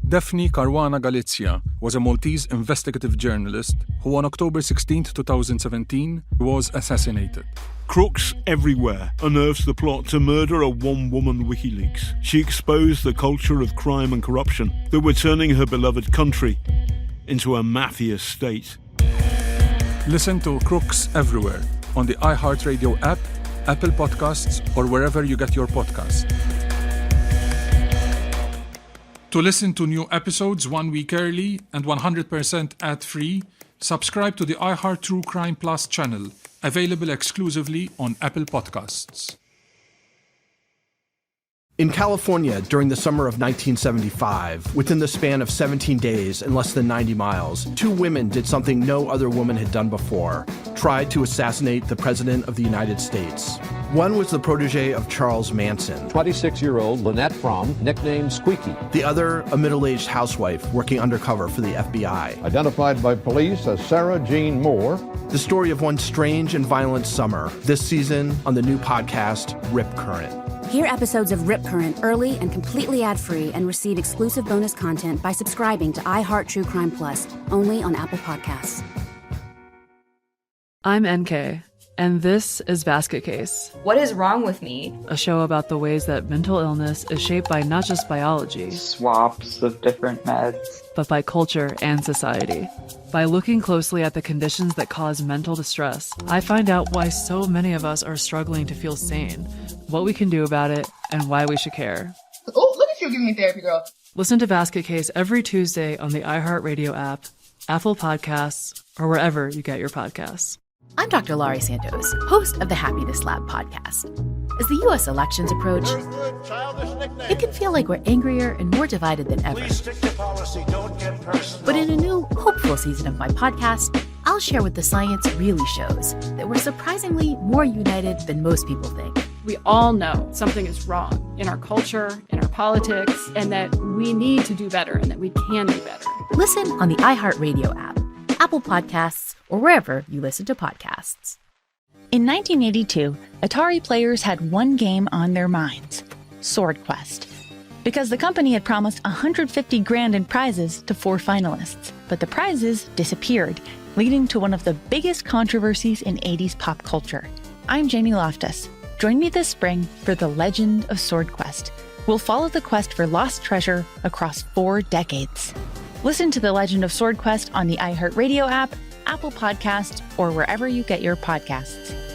Daphne Caruana Galizia was a Maltese investigative journalist who on October 16, 2017, was assassinated. Crooks everywhere unearths the plot to murder a one-woman WikiLeaks. She exposed the culture of crime and corruption that were turning her beloved country into a mafia state. Listen to Crooks Everywhere on the iHeartRadio app, Apple Podcasts, or wherever you get your podcasts. To listen to new episodes 1 week early and 100% ad-free, subscribe to the iHeart True Crime Plus channel, available exclusively on Apple Podcasts. In California, during the summer of 1975, within the span of 17 days and less than 90 miles, 2 women did something no other woman had done before: tried to assassinate the President of the United States. One was the protege of Charles Manson. 26-year-old Lynette Fromm, nicknamed Squeaky. The other, a middle-aged housewife working undercover for the FBI. Identified by police as Sarah Jean Moore. The story of one strange and violent summer, this season on the new podcast, Rip Current. Hear episodes of Rip Current early and completely ad-free and receive exclusive bonus content by subscribing to iHeart True Crime Plus, only on Apple Podcasts. I'm NK, and this is Basket Case. What is wrong with me? A show about the ways that mental illness is shaped by not just biology, swaps of different meds, but by culture and society. By looking closely at the conditions that cause mental distress, I find out why so many of us are struggling to feel sane, what we can do about it, and why we should care. Oh, look at you giving me therapy, girl. Listen to Basket Case every Tuesday on the iHeartRadio app, Apple Podcasts, or wherever you get your podcasts. I'm Dr. Laurie Santos, host of the Happiness Lab podcast. As the U.S. elections approach, it can feel like we're angrier and more divided than ever. But in a new, hopeful season of my podcast, I'll share what the science really shows, that we're surprisingly more united than most people think. We all know something is wrong in our culture, in our politics, and that we need to do better and that we can do better. Listen on the iHeartRadio app, Apple Podcasts, or wherever you listen to podcasts. In 1982, Atari players had one game on their minds: Sword Quest. Because the company had promised $150,000 in prizes to 4 finalists, but the prizes disappeared, leading to one of the biggest controversies in 80s pop culture. I'm Jamie Loftus. Join me this spring for The Legend of Sword Quest. We'll follow the quest for lost treasure across 4 decades. Listen to The Legend of Sword Quest on the iHeartRadio app, Apple Podcasts, or wherever you get your podcasts.